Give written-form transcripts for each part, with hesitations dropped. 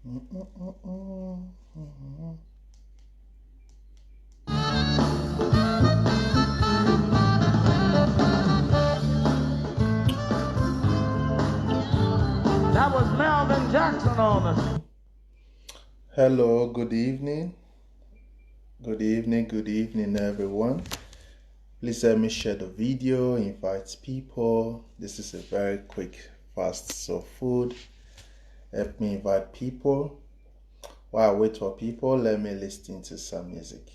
That was Melvin Jackson on us. Hello, good evening. Good evening, everyone. Please help me share the video, invite people. This is a very quick, fast food. Help me invite people. While I wait for people, let me listen to some music.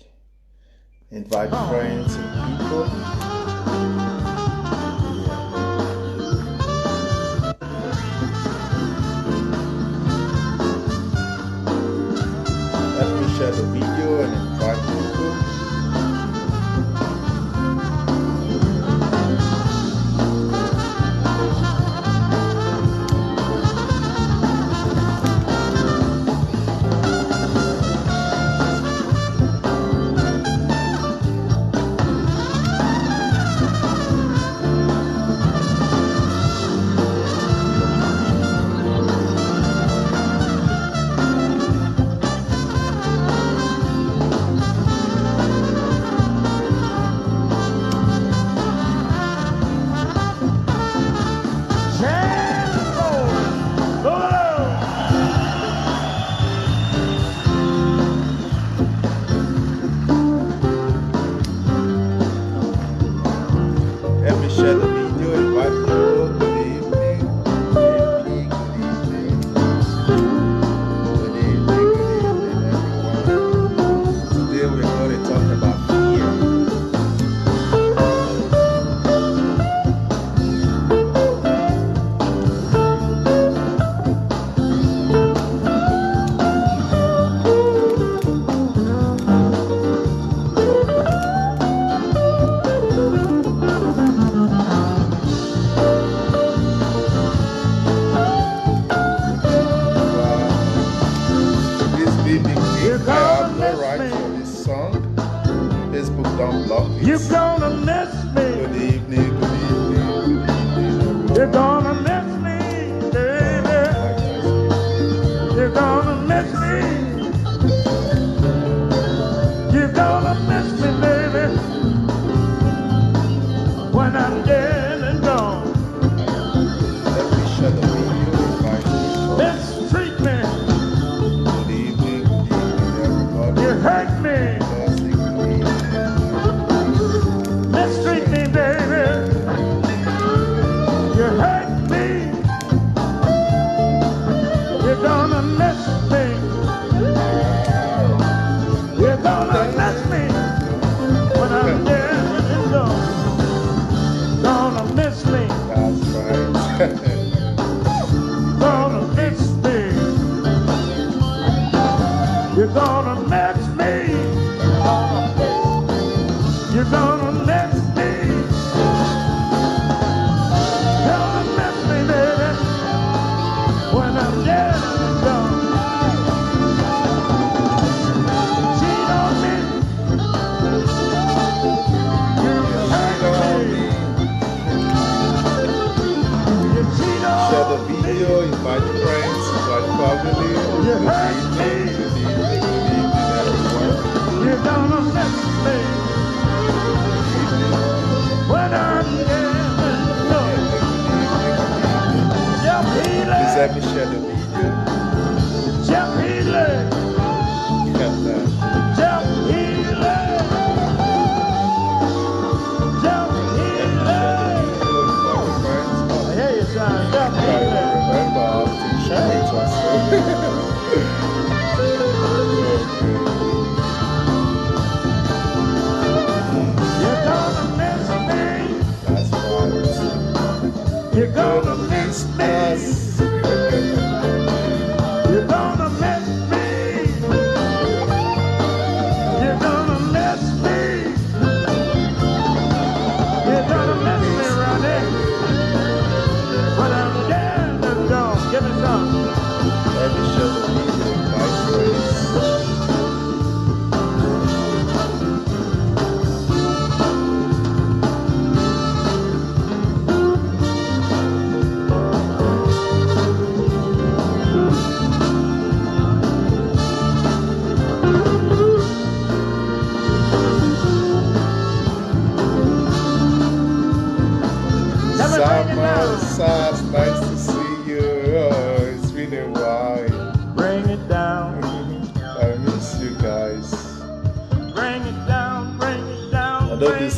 Invite friends and people. Let me share the video and invite people. Share the video, invite people. Good evening. Good evening, everyone. Today we're going to talk about fear. Facebook don't block it. You're gonna miss me. Good evening, everyone. You're gonna miss me, baby. You're gonna miss me. You're gonna miss me, baby. When I'm dead and gone. Let me share the video if I can. Mistreat me. Good evening, everybody. You hurt me. Mistreat me, baby. You hurt me. You're gonna miss me. You're gonna miss me when I'm dead and gone. Gonna miss me. That's right. Gonna miss me. You're gonna miss me. You're gonna miss me. Gonna miss me, baby, when I'm dead and gone. Cheat on me. You hurt me. You cheat on me. Share the video, invite friends, invite family. You hurt me. Everyone. You're gonna miss me when I'm dead and gone. Jeff Healy. Please let me share the video. Jeff Healy. Got that. Jeff Healy. Jeff Healy. I hear you, son. Jeff Healy. Remember, I was in shy to us. You're gonna miss me. That's right. You're gonna miss me.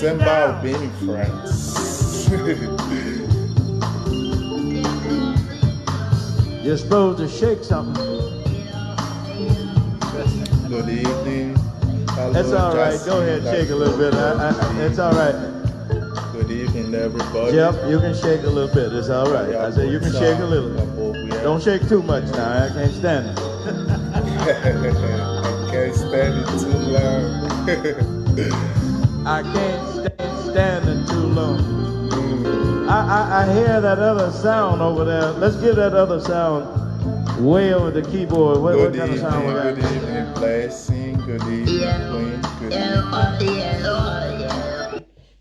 December down. being friends. You're supposed to shake something. Good evening. Hello, That's all right. Jassy. Go ahead, shake a little bit. It's all right. Good evening, everybody. Jeff, you can shake a little bit. It's all right. I said you can shake a little. Don't shake too much now. I can't stand it. I can't stand it too long. I can't stand it too long. I hear that other sound over there. Let's give that other sound way over the keyboard. What kind of sound we got? Good evening, Blessing. Good evening, Queen.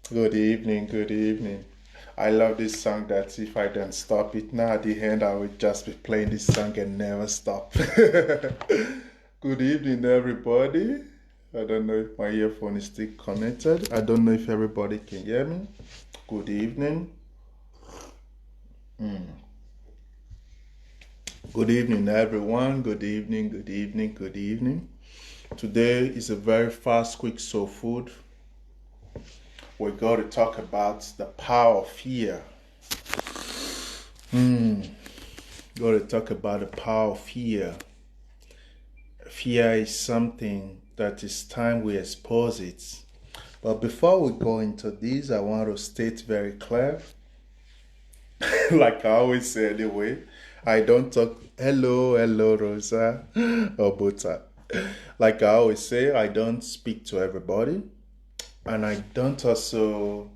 Good evening, good evening. I love this song that if I don't stop it now at the end, I would just be playing this song and never stop. Good evening, everybody. I don't know if my earphone is still connected. I don't know if everybody can hear me. Good evening. Good evening, everyone. Good evening, good evening, good evening. Today is a very fast, quick soul food. We're going to talk about the power of fear. Going to talk about the power of fear. Fear is something that is time we expose it. But before we go into this, I want to state very clear, like I always say anyway, I don't talk, hello, Rosa, or Bota. Like I always say, I don't speak to everybody. And I don't also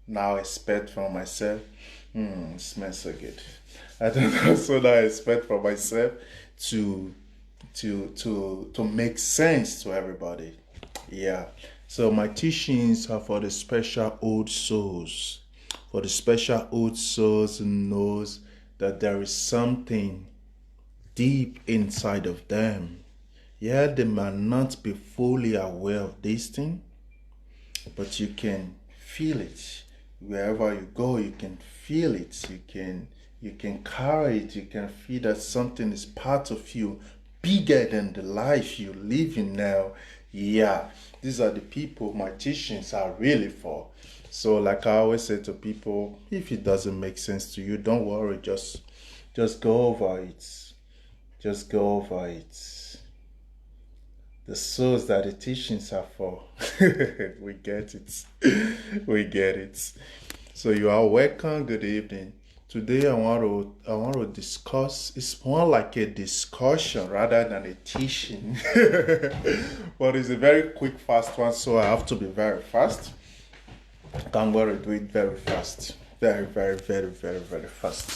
now expect from myself, it smells so good. I don't also now expect from myself to make sense to everybody. Yeah. So my teachings are for the special old souls. For the special old souls who knows that there is something deep inside of them. Yeah, they might not be fully aware of this thing, but you can feel it. Wherever you go, you can feel it. You can carry it. You can feel that something is part of you, bigger than the life you live in now. Yeah, these are the people my teachings are really for. So like I always say to people, if it doesn't make sense to you, don't worry, just go over it. Just go over it. The souls that the teachings are for. We get it. We get it. So you are welcome. Good evening. Today I want to discuss. It's more like a discussion rather than a teaching. But it's a very quick, fast one, so I have to be very fast. I'm going to do it very fast. Very, very, very, very, very fast.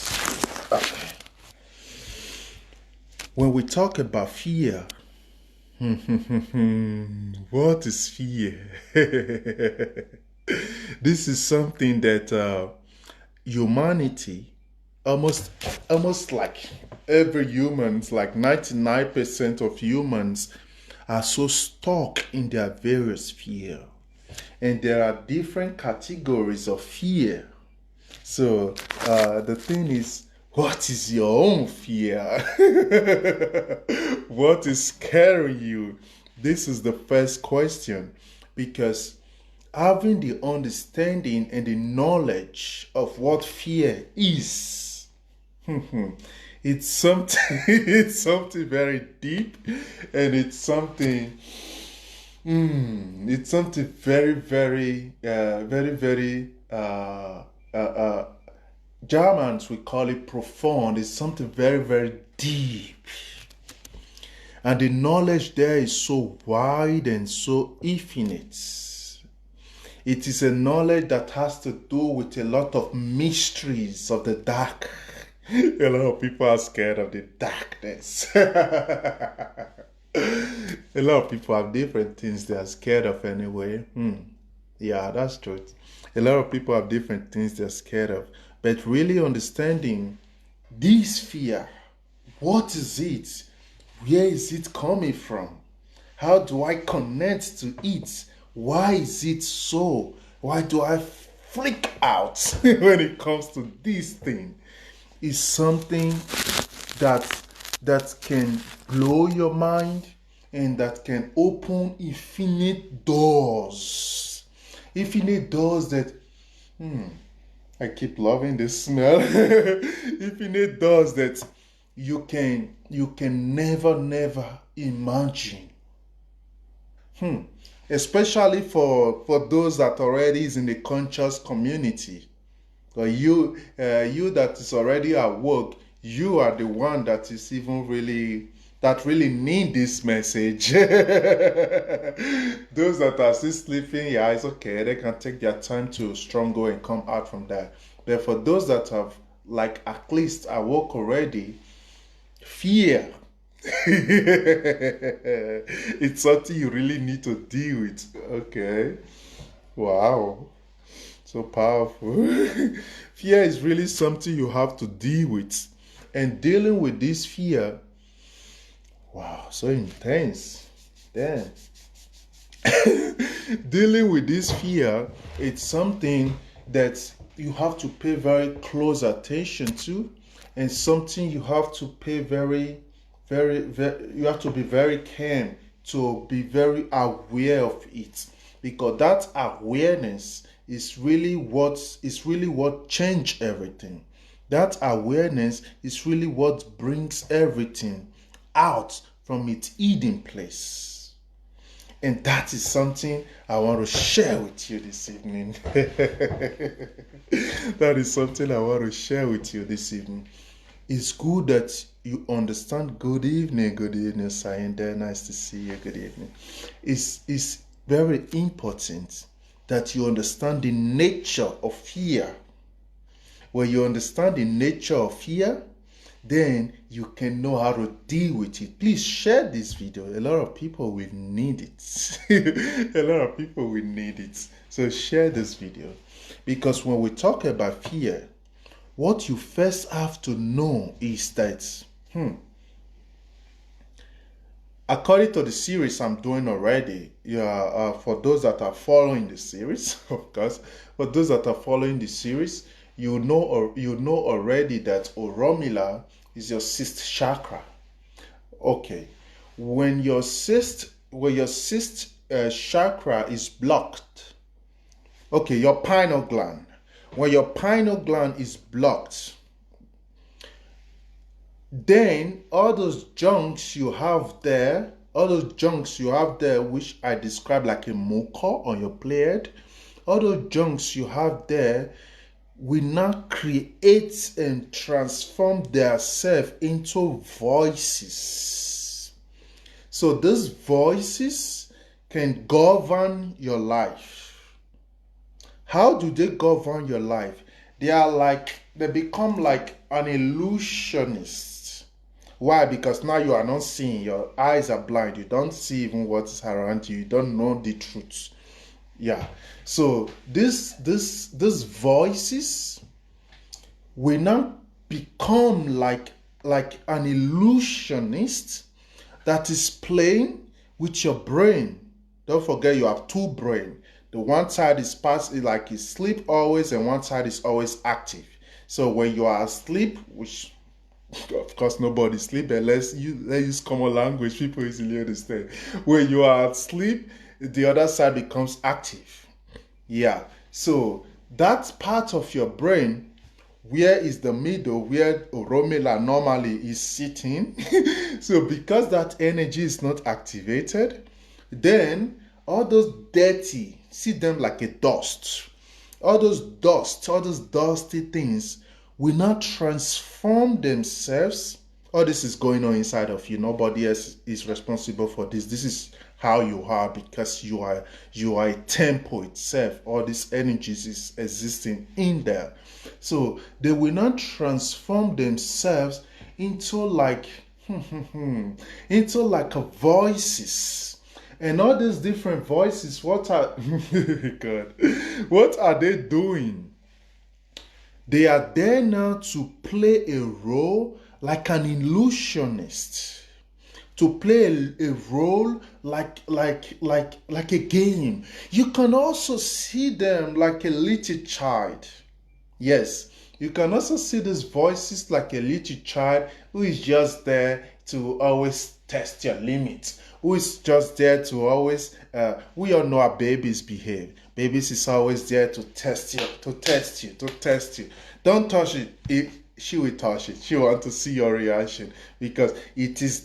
Okay. When we talk about fear, what is fear? This is something that humanity, almost like every humans, like 99% of humans are so stuck in their various fear. And there are different categories of fear. So the thing is, what is your own fear? What is scaring you? This is the first question, because having the understanding and the knowledge of what fear is, it's something it's something very deep, and it's something very, very Germans we call it profound. It's something very, very deep. And the knowledge there is so wide and so infinite. It is a knowledge that has to do with a lot of mysteries of the dark. A lot of people are scared of the darkness. A lot of people have different things they are scared of anyway. Yeah, that's true. A lot of people have different things they're scared of. But really understanding this fear, what is it? Where is it coming from? How do I connect to it? Why is it so? Why do I freak out when it comes to this thing? It's something that can blow your mind and that can open infinite doors. Infinite doors that, I keep loving this smell. Infinite doors that you can never imagine. Especially for those that already is in the conscious community. But you that is already awoke, you are the one that is even really need this message. Those that are still sleeping, yeah, it's okay. They can take their time to struggle and come out from that. But for those that have like at least awoke already, fear. It's something you really need to deal with. Okay. Wow. So powerful. Fear is really something you have to deal with. And dealing with this fear, wow, so intense. Damn. Dealing with this fear, it's something that you have to pay very close attention to, and something you have to pay you have to be very calm to be very aware of it, because that awareness is really what changed everything. That awareness is really what brings everything out from its hidden place. And that is something I want to share with you this evening. That is something I want to share with you this evening. It's good that you understand. Good evening, Sayende. Nice to see you. Good evening. It's very important that you understand the nature of fear. When you understand the nature of fear, then you can know how to deal with it. Please share this video. A lot of people will need it. A lot of people will need it. So share this video. Because when we talk about fear, what you first have to know is that, according to the series I'm doing already, for those that are following the series, of course, for those that are following the series, you know already that Oromila is your sixth chakra. Okay, when your sixth chakra is blocked, okay, your pineal gland. When your pineal gland is blocked, then all those junks you have there, which I describe like a mocha on your plate, all those junks you have there will now create and transform themselves into voices. So these voices can govern your life. How do they govern your life? They become like an illusionist. Why? Because now you are not seeing. Your eyes are blind. You don't see even what is around you. You don't know the truth. Yeah. So these voices will now become like an illusionist that is playing with your brain. Don't forget you have two brains. The one side is like you sleep always, and one side is always active. So when you are asleep, which of course nobody sleep unless let's use common language, people easily understand. When you are asleep, the other side becomes active. Yeah. So that part of your brain, where is the middle, where Oromila normally is sitting. So because that energy is not activated, then all those dirty, see them like a dust. All those dusty things will not transform themselves. All this is going on inside of you. Nobody else is responsible for this. This is how you are, because you are a temple itself. All these energies is existing in there. So they will not transform themselves into like a voices. And all these different voices, what are they doing? They are there now to play a role like an illusionist, to play a role like a game. You can also see them like a little child. Yes, you can also see these voices like a little child who is just there to always test your limits, who is just there to always, we all know how babies behave. Babies is always there to test you, to test you, to test you. Don't touch it. She will touch it. She want to see your reaction because it is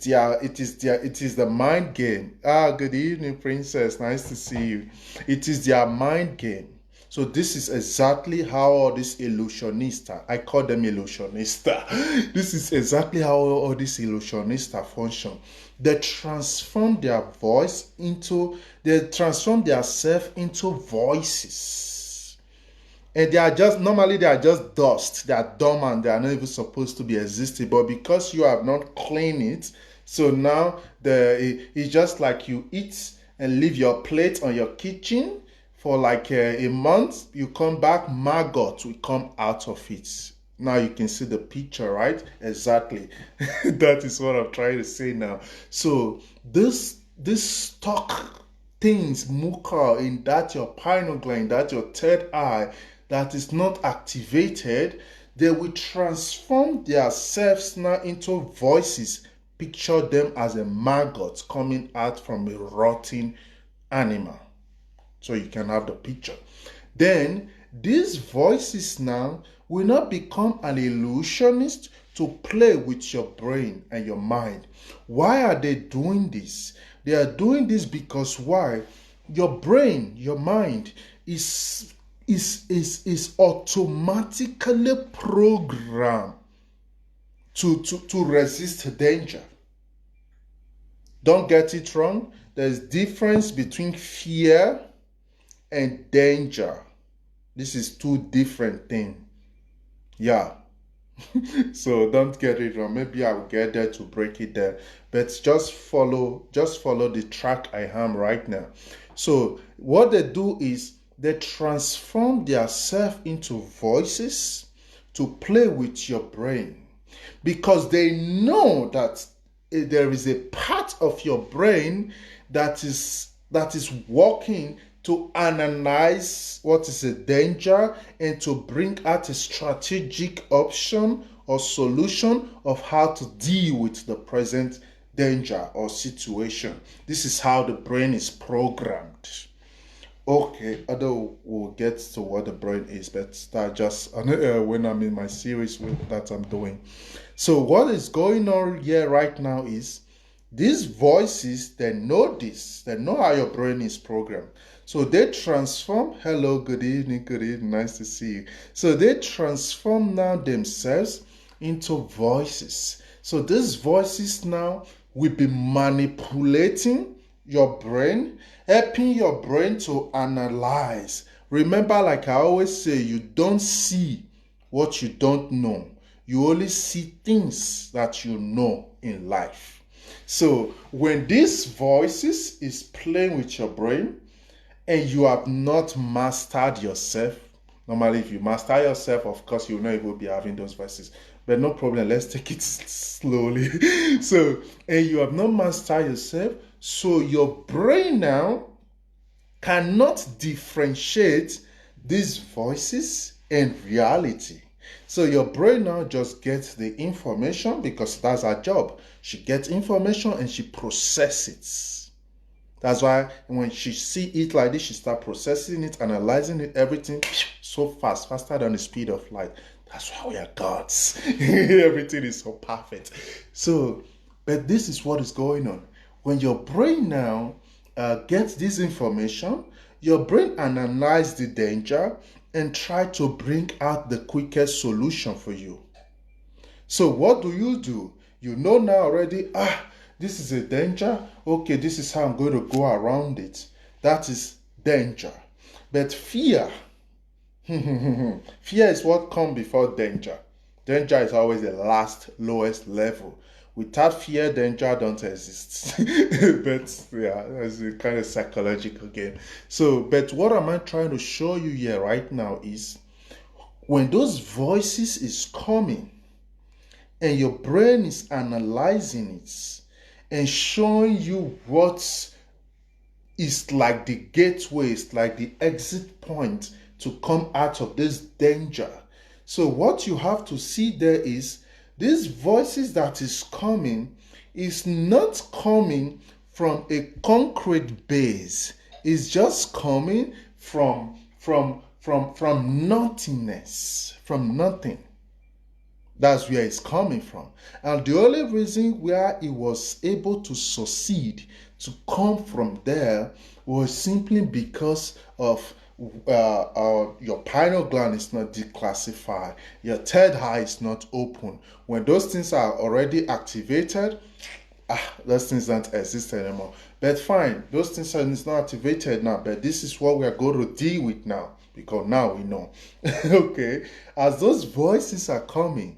the mind game. Good evening, princess. Nice to see you. It is their mind game. So this is exactly how all these illusionista, I call them illusionista. This is exactly how all these illusionista function. They transform their self into voices. And they are just dust. They are dumb and they are not even supposed to be existing. But because you have not cleaned it, so now it's just like you eat and leave your plate on your kitchen for like a month. You come back, maggots will come out of it. Now you can see the picture, right? Exactly. That is what I'm trying to say now. So this stock things, muka, in that your pineal gland, that your third eye, that is not activated, they will transform themselves now into voices. Picture them as a maggot coming out from a rotting animal. So you can have the picture. Then these voices now will not become an illusionist to play with your brain and your mind. Why are they doing this? They are doing this because why? Your brain, your mind is automatically programmed to resist danger. Don't get it wrong. There's difference between fear and danger. This is two different things. Yeah. So don't get it wrong. Maybe I'll get there to break it there. But just follow the track I am right now. So what they do is they transform themselves into voices to play with your brain. Because they know that there is a part of your brain that is working to analyze what is a danger and to bring out a strategic option or solution of how to deal with the present danger or situation. This is how the brain is programmed. Okay, although we'll get to what the brain is, but that just when I'm in my series that I'm doing. So what is going on here right now is these voices, they know this. They know how your brain is programmed. So they transform, hello, good evening, nice to see you. So they transform now themselves into voices. So these voices now will be manipulating your brain, helping your brain to analyze. Remember, like I always say, you don't see what you don't know. You only see things that you know in life. So when these voices is playing with your brain and you have not mastered yourself, normally if you master yourself, of course you will not even be having those voices. But no problem, let's take it slowly. So, and you have not mastered yourself, so your brain now cannot differentiate these voices and reality. So your brain now just gets the information because that's her job. She gets information and she processes it. That's why when she see it like this, she start processing it, analyzing it, everything so fast, faster than the speed of light. That's why we are gods. Everything is so perfect. So, but this is what is going on. When your brain now gets this information, your brain analyzes the danger and try to bring out the quickest solution for you. So what do? You know now already, this is a danger. Okay, this is how I'm going to go around it. That is danger. But fear, fear is what comes before danger. Danger is always the lowest level. Without fear, danger don't exist. But yeah, it's a kind of psychological game. So, but what am I trying to show you here right now is when those voices is coming and your brain is analyzing it and showing you what is like the gateway, it's like the exit point to come out of this danger. So what you have to see there is These voices that is coming is not coming from a concrete base. It's just coming from nothingness, from nothing. That's where it's coming from. And the only reason where it was able to succeed, to come from there, was simply because of your pineal gland is not declassified, your third eye is not open. When those things are already activated, those things don't exist anymore. But fine, those things are not activated now, but this is what we are going to deal with now, because now we know. Okay, as those voices are coming,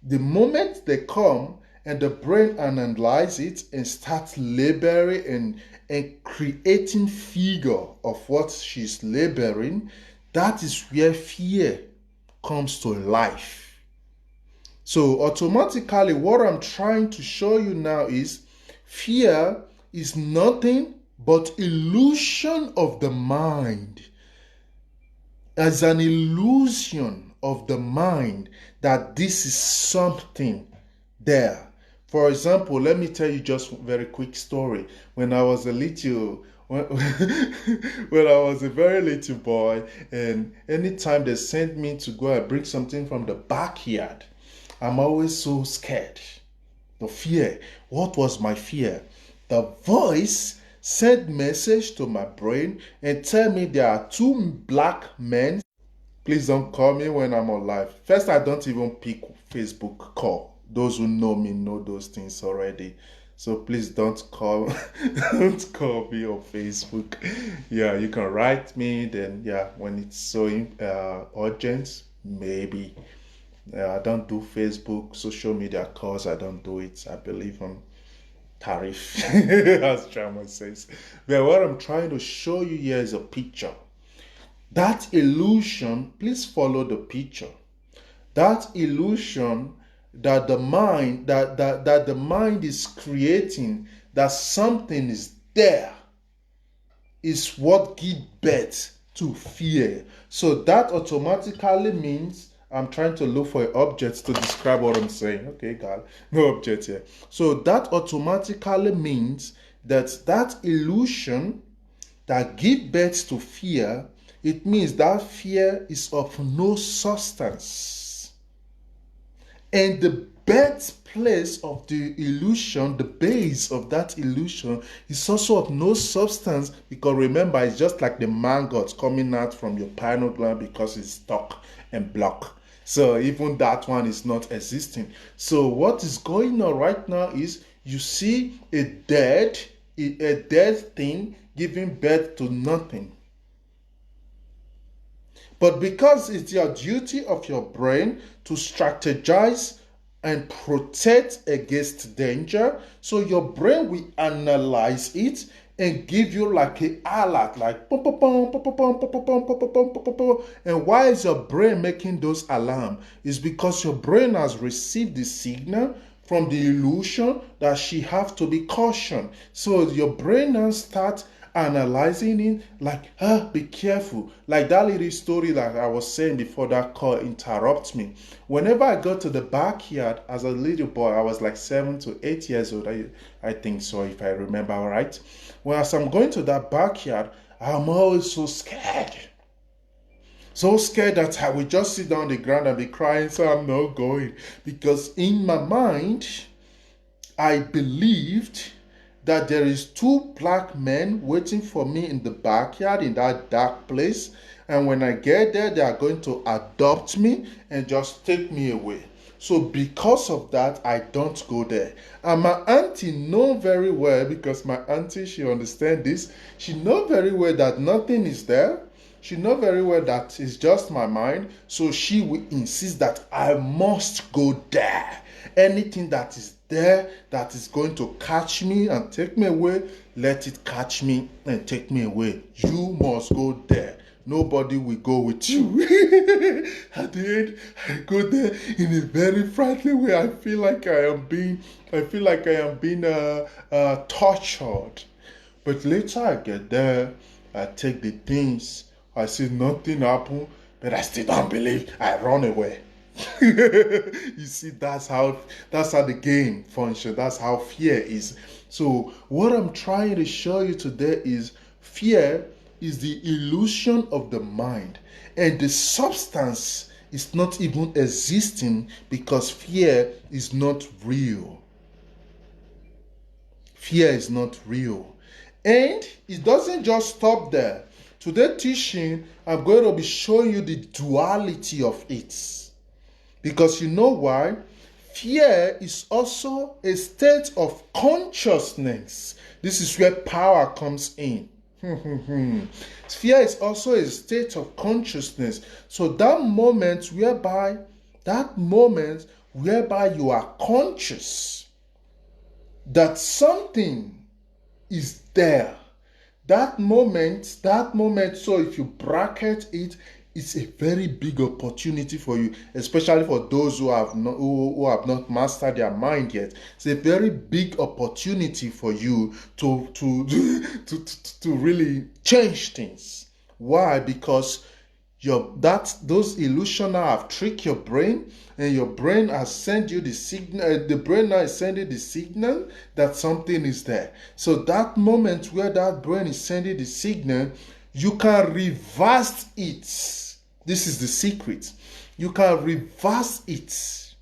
the moment they come and the brain analyze it and start labeling and creating figure of what she's labeling, that is where fear comes to life. So automatically what I'm trying to show you now is fear is nothing but illusion of the mind. As an illusion of the mind that this is something there. For example, let me tell you just a very quick story. When I was a little, when I was a very little boy, and anytime they sent me to go and bring something from the backyard, I'm always so scared. The fear. What was my fear? The voice send message to my brain and tell me there are two black men. Please don't call me when I'm on live. First, I don't even pick Facebook call. Those who know me know those things already. So please don't call don't call me on Facebook. Yeah, you can write me, then yeah, when it's so urgent, maybe. I don't do Facebook, social media calls. I don't do it. I believe on tariff, as Chama says. But what I'm trying to show you here is a picture. That illusion, please follow the picture. That illusion that the mind that the mind is creating, that something is there, is what gives birth to fear. So that automatically means I'm trying to look for objects to describe what I'm saying. Okay, God, no object here. So that automatically means that illusion that gives birth to fear, it means that fear is of no substance. And the birthplace of the illusion, the base of that illusion, is also of no substance, because remember, it's just like the maggots coming out from your pineal gland because it's stuck and blocked. So even that one is not existing. So what is going on right now is you see a dead thing giving birth to nothing. But because it's your duty of your brain to strategize and protect against danger, so your brain will analyze it and give you like an alert, like pum, pum, pum, pum, pum, pum, pum, pum, pum, pum, pum, pum, pum. And why is your brain making those alarm? It's because your brain has received the signal from the illusion that she have to be cautioned. So your brain now starts analyzing it, like, be careful. Like that little story that I was saying before that call interrupt me. Whenever I go to the backyard as a little boy, I was like 7 to 8 years old, I think so, if I remember right. When as I'm going to that backyard, I'm always so scared. So scared that I would just sit down on the ground and be crying, so I'm not going. Because in my mind, I believed that there is two black men waiting for me in the backyard in that dark place, and when I get there, they are going to adopt me and just take me away. So because of that, I don't go there. And my auntie know very well, because my auntie, she understand this. She know very well that nothing is there. She know very well that it's just my mind. So she will insist that I must go there. Anything that is there that is going to catch me and take me away, let it catch me and take me away. You must go there. Nobody will go with you. At the end, I go there in a very frightening way. I feel like I am being tortured. But later I get there, I take the things, I see nothing happen, but I still don't believe. I run away. You see, that's how the game functions. That's how fear is. So what I'm trying to show you today is fear is the illusion of the mind, and the substance is not even existing because fear is not real. Fear is not real. And it doesn't just stop there. Today teaching, I'm going to be showing you the duality of it. Because you know why? Fear is also a state of consciousness. This is where power comes in. Fear is also a state of consciousness. So that moment whereby you are conscious that something is there. That moment, so if you bracket it, it's a very big opportunity for you, especially for those who have not mastered their mind yet. It's a very big opportunity for you to really change things. Why? Because those illusions have tricked your brain, and your brain has sent you the signal. The brain now is sending the signal that something is there. So that moment where that brain is sending the signal, you can reverse it. This is the secret. You can reverse it.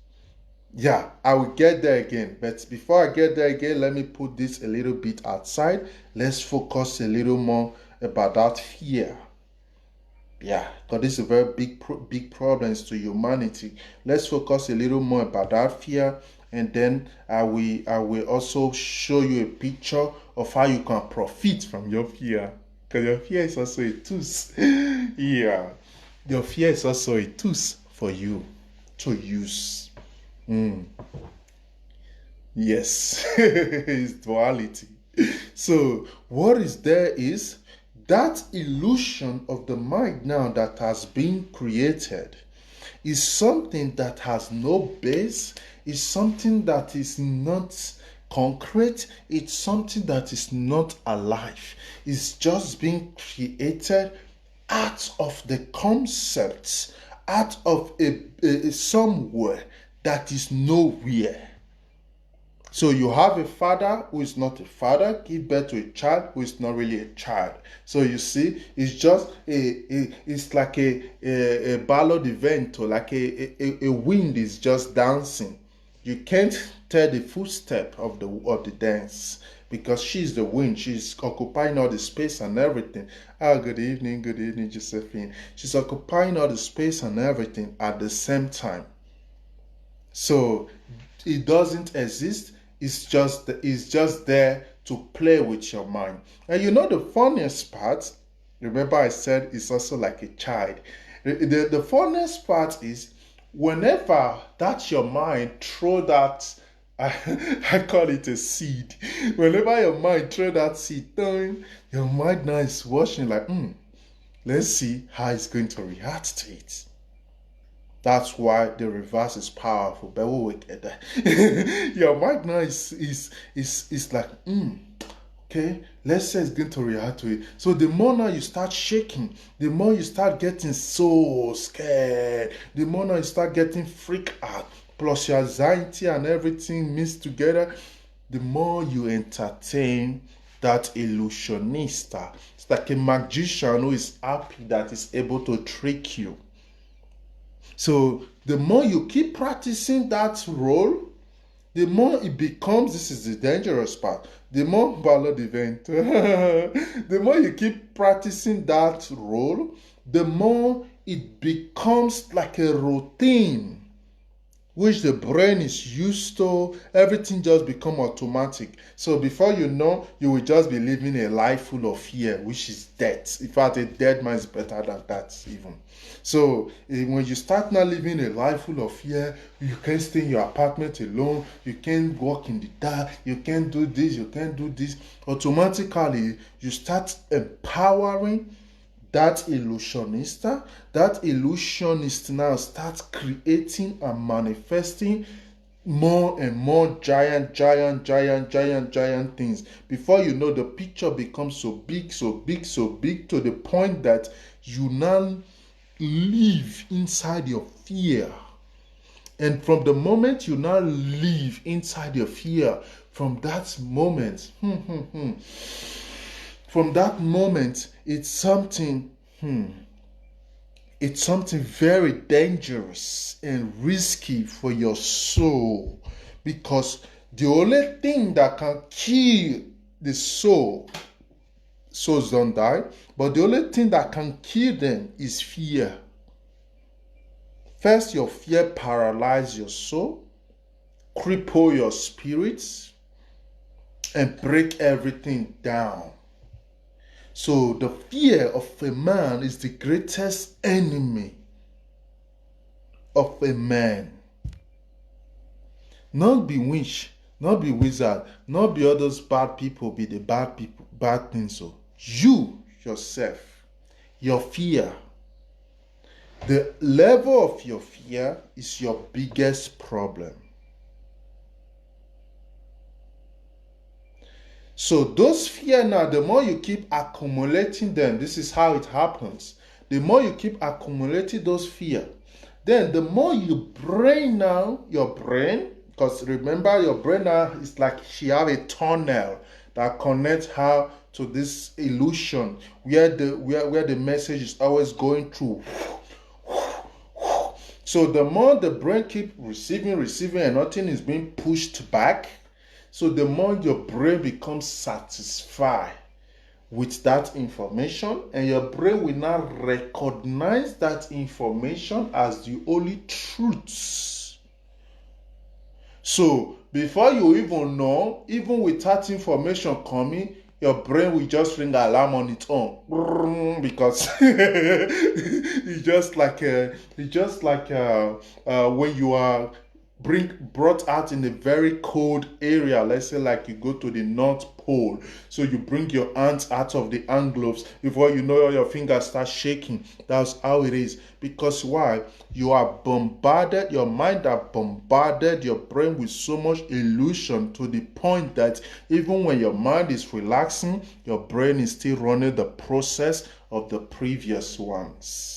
Yeah, I will get there again. But before I get there again, let me put this a little bit outside. Let's focus a little more about that fear. Yeah, because this is a very big problems to humanity. Let's focus a little more about that fear, and then I will also show you a picture of how you can profit from your fear. Because your fear is also a tools. Yeah, your fear is also a tools for you to use. Yes, it's duality. So what is there is that illusion of the mind now that has been created is something that has no base, is something that is not concrete, it's something that is not alive. It's just being created out of the concepts, out of a somewhere that is nowhere. So you have a father who is not a father, give birth to a child who is not really a child. So you see, it's just it's like a ballo di vento, like a wind is just dancing. You can't tell the footstep of the dance because she's the wind. She's occupying all the space and everything. Good evening, Josephine. She's occupying all the space and everything at the same time. So it doesn't exist. It's just there to play with your mind. And you know the funniest part, remember I said it's also like a child. The funniest part is whenever that's your mind throw that, I call it a seed. Whenever your mind throw that seed, your mind now is watching like, let's see how it's going to react to it. That's why the reverse is powerful. But we will get that. Your mind now is like, okay, let's say it's going to react to it. So the more now you start shaking, the more you start getting so scared, the more now you start getting freaked out, plus your anxiety and everything mixed together, the more you entertain that illusionista. It's like a magician who is happy that is able to trick you. So the more you keep practicing that role, the more it becomes, this is the dangerous part, the more ballad event, the more you keep practicing that role, the more it becomes like a routine, which the brain is used to. Everything just become automatic. So before you know, you will just be living a life full of fear, which is death. In fact, a dead man is better than that even. So when you start now living a life full of fear, you can't stay in your apartment alone, you can't walk in the dark, you can't do this, you can't do this. Automatically, you start empowering that illusionista. That illusionist now starts creating and manifesting more and more giant things. Before you know, the picture becomes so big to the point that you now live inside your fear. And from the moment you now live inside your fear, from that moment, from that moment, it's something very dangerous and risky for your soul, because the only thing that can kill the souls don't die, but the only thing that can kill them is fear. First, your fear paralyzes your soul, cripple your spirits, and break everything down. So the fear of a man is the greatest enemy of a man. Not be witch, not be wizard, not be all those bad people, be the bad people, bad things. So you yourself, your fear, the level of your fear is your biggest problem. So those fear now, the more you keep accumulating them, this is how it happens. The more you keep accumulating those fear, then the more your brain, because remember your brain now is like she have a tunnel that connects her to this illusion where the message is always going through. So the more the brain keep receiving and nothing is being pushed back, so the more your brain becomes satisfied with that information, and your brain will now recognize that information as the only truth. So before you even know, even with that information coming, your brain will just ring alarm on its own, because it's just like when you are brought out in a very cold area. Let's say like you go to the North Pole, so you bring your hands out of the hand gloves, before you know your fingers start shaking. That's how it is. Because why? You are bombarded, your mind are bombarded your brain with so much illusion, to the point that even when your mind is relaxing, your brain is still running the process of the previous ones.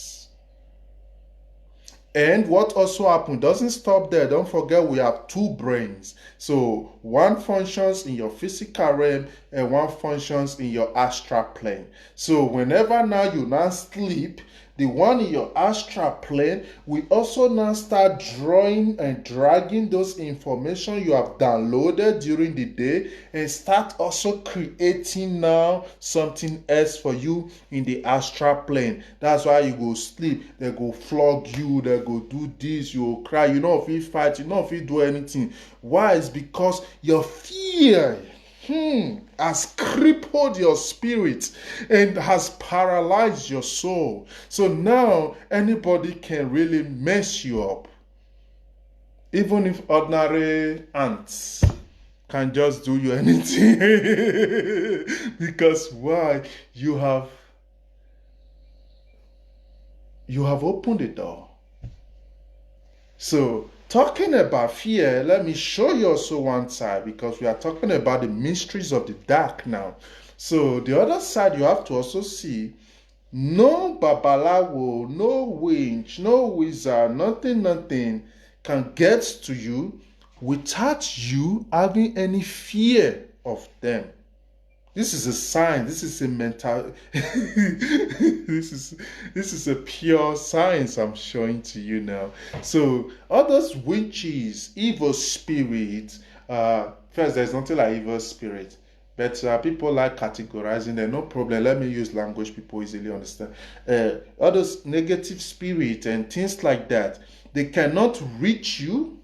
And what also happened doesn't stop there. Don't forget, we have two brains. So one functions in your physical realm and one functions in your astral plane. So whenever now you now sleep, the one in your astral plane will also now start drawing and dragging those information you have downloaded during the day, and start also creating now something else for you in the astral plane. That's why you go sleep, they go flog you, they go do this, you will cry, you know if you fight, you know if you do anything. Why? It's because your fear has crippled your spirit and has paralyzed your soul. So now anybody can really mess you up. Even if ordinary ants can just do you anything. Because why? You have opened the door. So talking about fear, let me show you also one side, because we are talking about the mysteries of the dark now. So the other side, you have to also see, no babalawo, no witch, no wizard, nothing can get to you without you having any fear of them. This is a sign. This is a mental. this is a pure science I'm showing to you now. So all those witches, evil spirits. First, there's nothing like evil spirit, but people like categorizing them. No problem. Let me use language people easily understand. All those negative spirit and things like that, they cannot reach you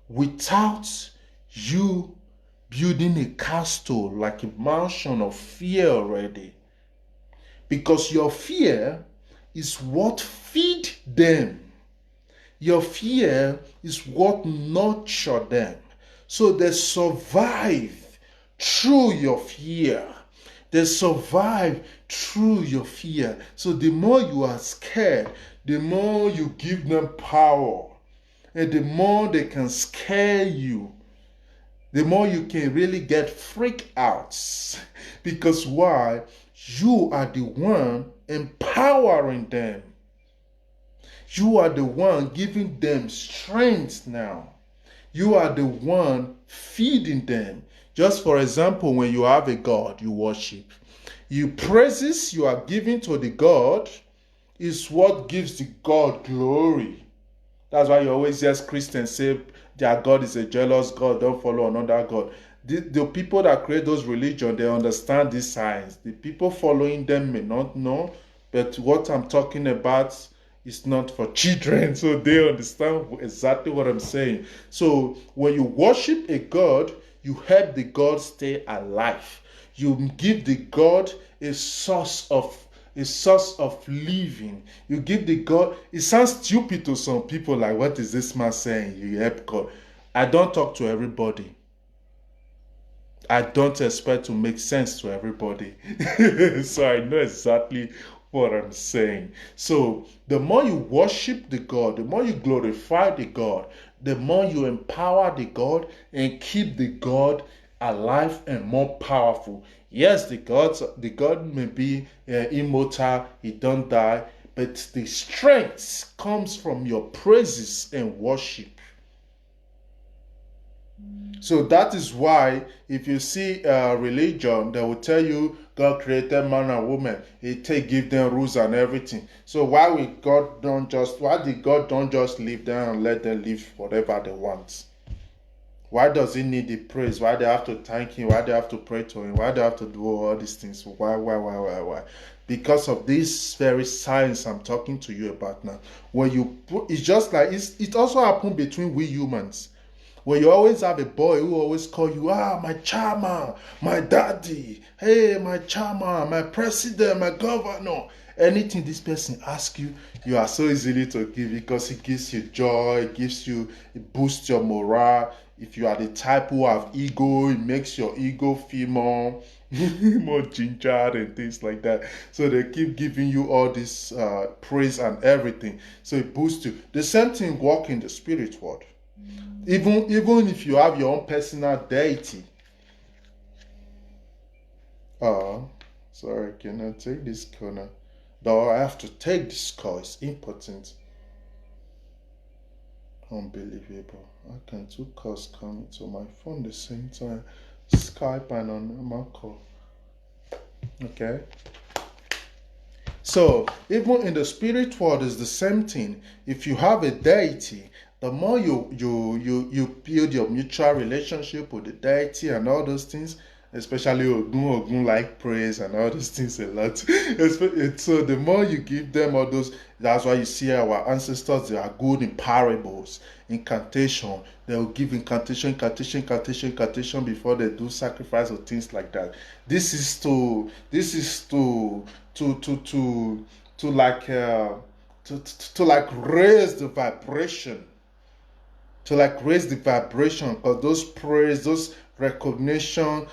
without you building a castle, like a mansion of fear already. Because your fear is what feed them. Your fear is what nurture them. So they survive through your fear. They survive through your fear. So the more you are scared, the more you give them power. And the more they can scare you, the more you can really get freaked out. Because why? You are the one empowering them. You are the one giving them strength now. You are the one feeding them. Just for example, when you have a God you worship, you praises you are giving to the God is what gives the God glory. That's why you always hear Christians say their God is a jealous God, don't follow another God. The people that create those religions, they understand this science. The people following them may not know, but what I'm talking about is not for children, so they understand exactly what I'm saying. So when you worship a God, you help the God stay alive. You give the God a source of living. You give the God. It sounds stupid to some people, like, what is this man saying? You help God. I don't talk to everybody. I don't expect to make sense to everybody. So I know exactly what I'm saying. So the more you worship the God, the more you glorify the God, the more you empower the God and keep the God alive and more powerful. Yes, the God may be immortal, he don't die, but the strength comes from your praises and worship. So that is why if you see religion, they will tell you God created man and woman. Give them rules and everything. So why did God don't just leave them and let them live whatever they want? Why does he need the praise? Why they have to thank him? Why they have to pray to him? Why they have to do all these things? Why? Because of this very science I'm talking to you about now. When you put, it's just like it also happened between we humans. Where you always have a boy who always call you, my charmer, my daddy, hey, my charmer, my president, my governor. Anything this person asks you, you are so easily to give because it gives you joy, it boosts your morale. If you are the type who have ego, it makes your ego feel more, more ginger and things like that. So they keep giving you all this praise and everything. So it boosts you. The same thing work in the spirit world. Even if you have your own personal deity. Sorry, can I take this corner? No, I have to take this call. It's important. Unbelievable. How can two calls come to my phone the same time? Skype and on my call. Okay. So even in the spirit world is the same thing. If you have a deity, the more you build your mutual relationship with the deity and all those things, especially Ogun like praise and all those things a lot. So the more you give them all those, that's why you see our ancestors, they are good in parables, incantation. They will give incantation before they do sacrifice or things like that. This is to like raise the vibration, because those praise, those recognition,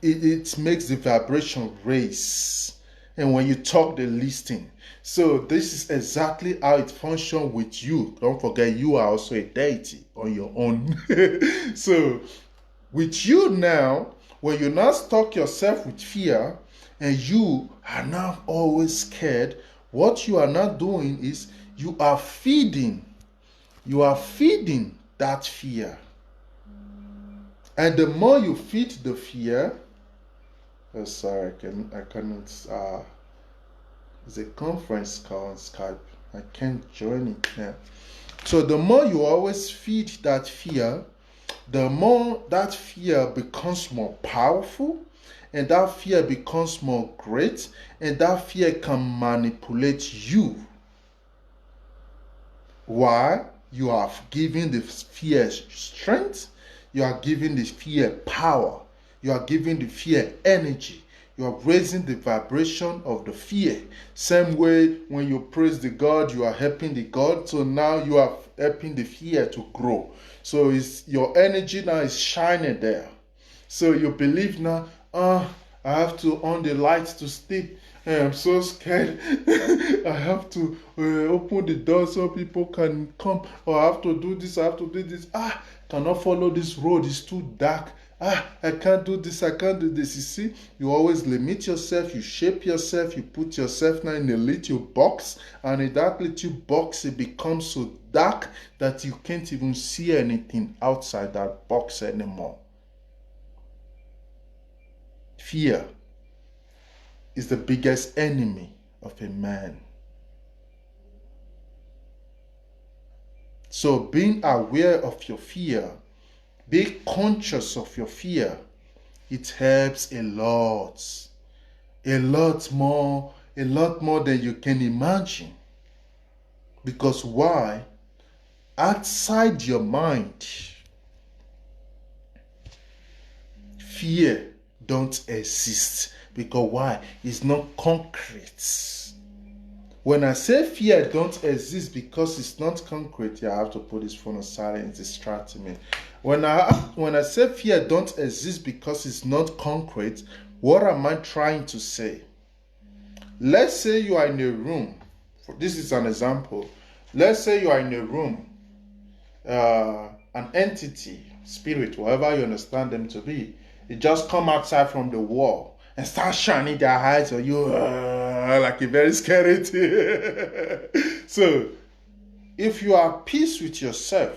it makes the vibration raise. And when you talk, they listen. So this is exactly how it functions with you. Don't forget, you are also a deity on your own. So with you now, when you now stuck yourself with fear and you are now always scared, what you are now doing is you are feeding that fear. And the more you feed the fear, sorry, I cannot, it's a conference call on Skype. I can't join it now. So the more you always feed that fear, the more that fear becomes more powerful, and that fear becomes more great, and that fear can manipulate you. Why? You are giving the fear strength, you are giving the fear power, you are giving the fear energy, you are raising the vibration of the fear. Same way when you praise the God, you are helping the God, so now you are helping the fear to grow. So your energy now is shining there. So you believe now, I have to on the lights to sleep. I'm so scared. I have to open the door so people can come. Or I have to do this, I have to do this. Cannot follow this road. It's too dark. I can't do this, I can't do this. You see, you always limit yourself, you shape yourself, you put yourself now in a little box, and in that little box, it becomes so dark that you can't even see anything outside that box anymore. Fear is the biggest enemy of a man. So being aware of your fear, be conscious of your fear, it helps a lot more than you can imagine. Because why? Outside your mind, fear don't exist. Because why? It's not concrete. When I say fear don't exist because it's not concrete, I have to put this phone on silent, it's distracting me. When I say fear don't exist because it's not concrete, what am I trying to say? Let's say you are in a room. This is an example. Let's say you are in a room. An entity, spirit, whatever you understand them to be, it just come outside from the wall and start shining their eyes on you like a very scary thing. So, if you are at peace with yourself,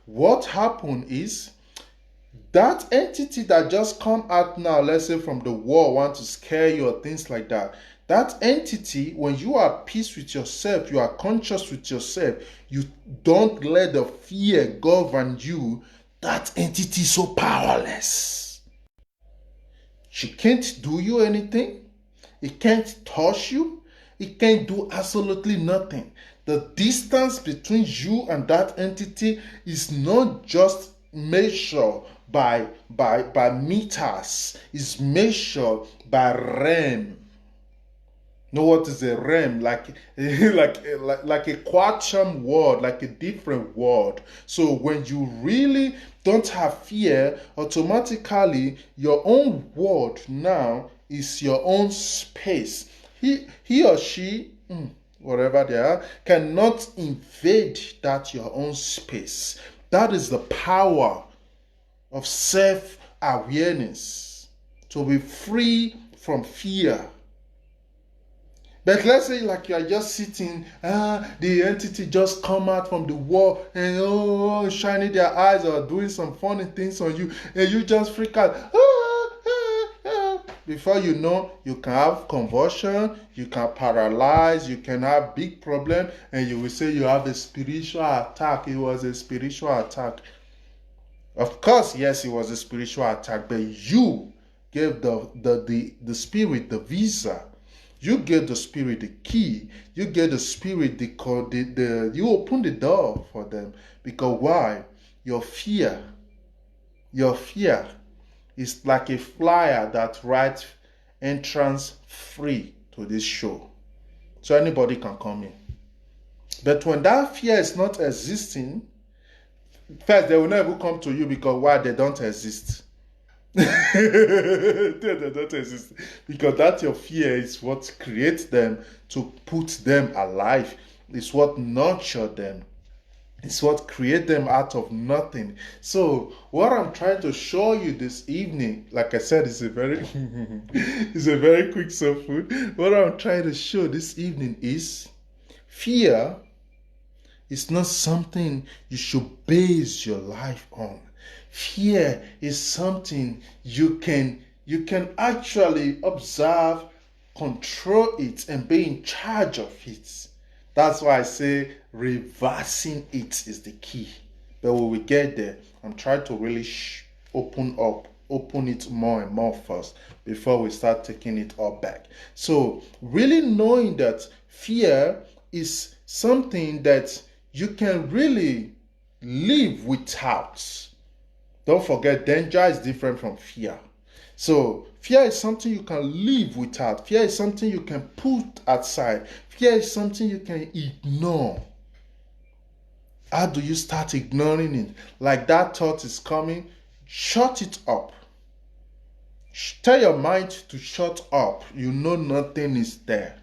what happen is that entity that just come out now, let's say from the wall, want to scare you or things like that. That entity, when you are at peace with yourself, you are conscious with yourself, you don't let the fear govern you, that entity is so powerless. She can't do you anything. It can't touch you. It can't do absolutely nothing. The distance between you and that entity is not just measured by meters. It's measured by realm. Know what is a realm? Like a quantum world, like a different world. So when you really don't have fear, automatically your own world now is your own space. He or she, whatever they are, cannot invade that your own space. That is the power of self-awareness, to be free from fear. But let's say like you are just sitting, the entity just come out from the wall and shining their eyes or doing some funny things on you, and you just freak out. Before you know, you can have convulsion, you can paralyze, you can have big problem, and you will say you have a spiritual attack. It was a spiritual attack. Of course, yes, it was a spiritual attack, but you gave the spirit the visa. You gave the spirit the key. You gave the spirit the code. You open the door for them. Because why? Your fear is like a flyer that writes entrance free to this show. So anybody can come in. But when that fear is not existing, first, they will never come to you because why? They don't exist. They don't exist. Because that your fear is what creates them to put them alive. It's what nurture them. It's what create them out of nothing. So what I'm trying to show you this evening, like I said, it's a very it's a very quick soul food. What I'm trying to show this evening is fear is not something you should base your life on. Fear is something you can actually observe, control it, and be in charge of it. That's why I say reversing it is the key. But when we get there, I'm trying to really open it more and more first before we start taking it all back. So really knowing that fear is something that you can really live without. Don't forget, danger is different from fear. So fear is something you can live without. Fear is something you can put aside. Fear is something you can ignore. How do you start ignoring it? Like that thought is coming, shut it up. Tell your mind to shut up. You know nothing is there.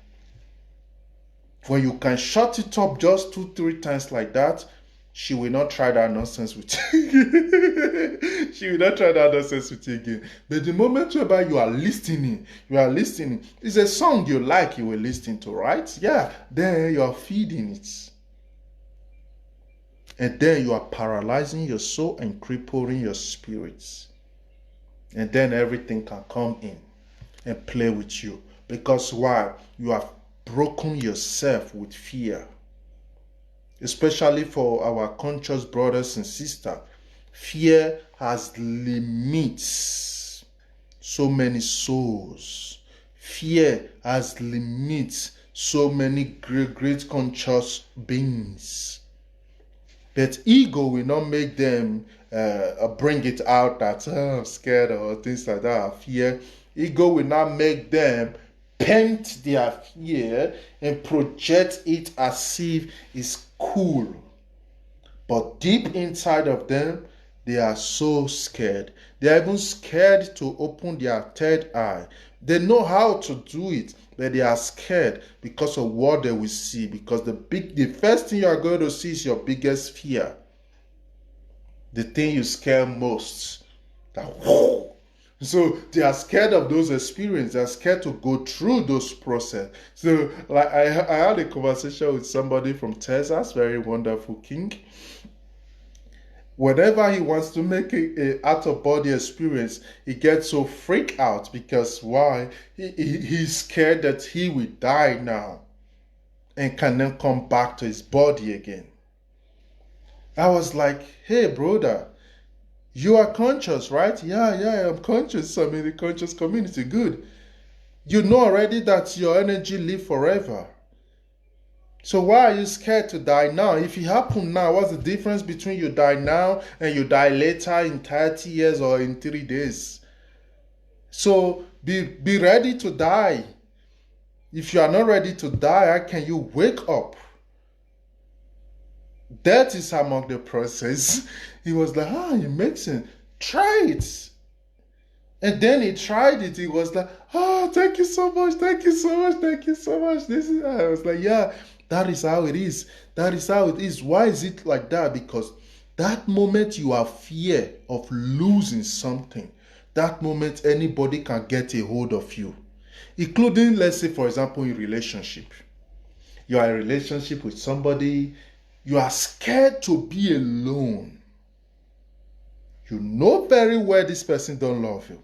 When you can shut it up just 2-3 times like that, she will not try that nonsense with you. She will not try that nonsense with you again. But the moment whereby you are listening, it's a song you like, you will listen to, right? Yeah, then you are feeding it. And then you are paralyzing your soul and crippling your spirits. And then everything can come in and play with you. Because why? You have broken yourself with fear. Especially for our conscious brothers and sisters, fear has limits so many souls. Fear has limits so many great conscious beings. But ego will not make them bring it out that I'm scared or things like that. Fear. Ego will not make them paint their fear and project it as if it's cool. But deep inside of them, they are so scared. They are even scared to open their third eye. They know how to do it, but they are scared because of what they will see. Because the first thing you are going to see is your biggest fear. The thing you scare most. That whoa. So they are scared of those experiences. They are scared to go through those process. So like I had a conversation with somebody from Texas, very wonderful king. Whenever he wants to make a out-of-body experience, he gets so freaked out because why? He's scared that he will die now and can then come back to his body again. I was like, hey brother, you are conscious, right? Yeah, I'm conscious. I'm in the conscious community. Good. You know already that your energy lives forever. So why are you scared to die now? If it happened now, what's the difference between you die now and you die later in 30 years or in 3 days? So be ready to die. If you are not ready to die, how can you wake up? Death is among the process. He was like, it makes sense. Try it. And then he tried it. He was like, thank you so much. Thank you so much. Thank you so much. I was like, yeah, that is how it is. That is how it is. Why is it like that? Because that moment you have fear of losing something, that moment anybody can get a hold of you. Including, let's say, for example, in relationship. You are in a relationship with somebody. You are scared to be alone. You know very well this person don't love you.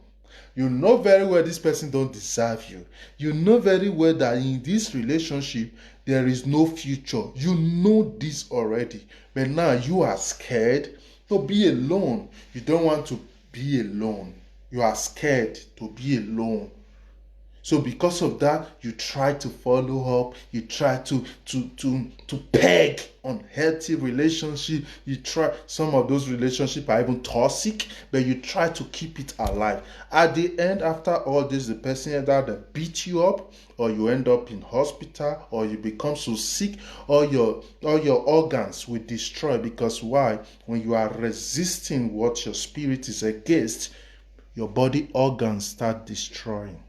You know very well this person don't deserve you. You know very well that in this relationship, there is no future. You know this already. But now you are scared to be alone. You don't want to be alone. You are scared to be alone. So because of that, you try to follow up, you try to peg unhealthy relationship. You try, some of those relationships are even toxic, but you try to keep it alive. At the end, after all this, the person either beat you up, or you end up in hospital, or you become so sick, or your organs will destroy. Because why? When you are resisting what your spirit is against, your body organs start destroying.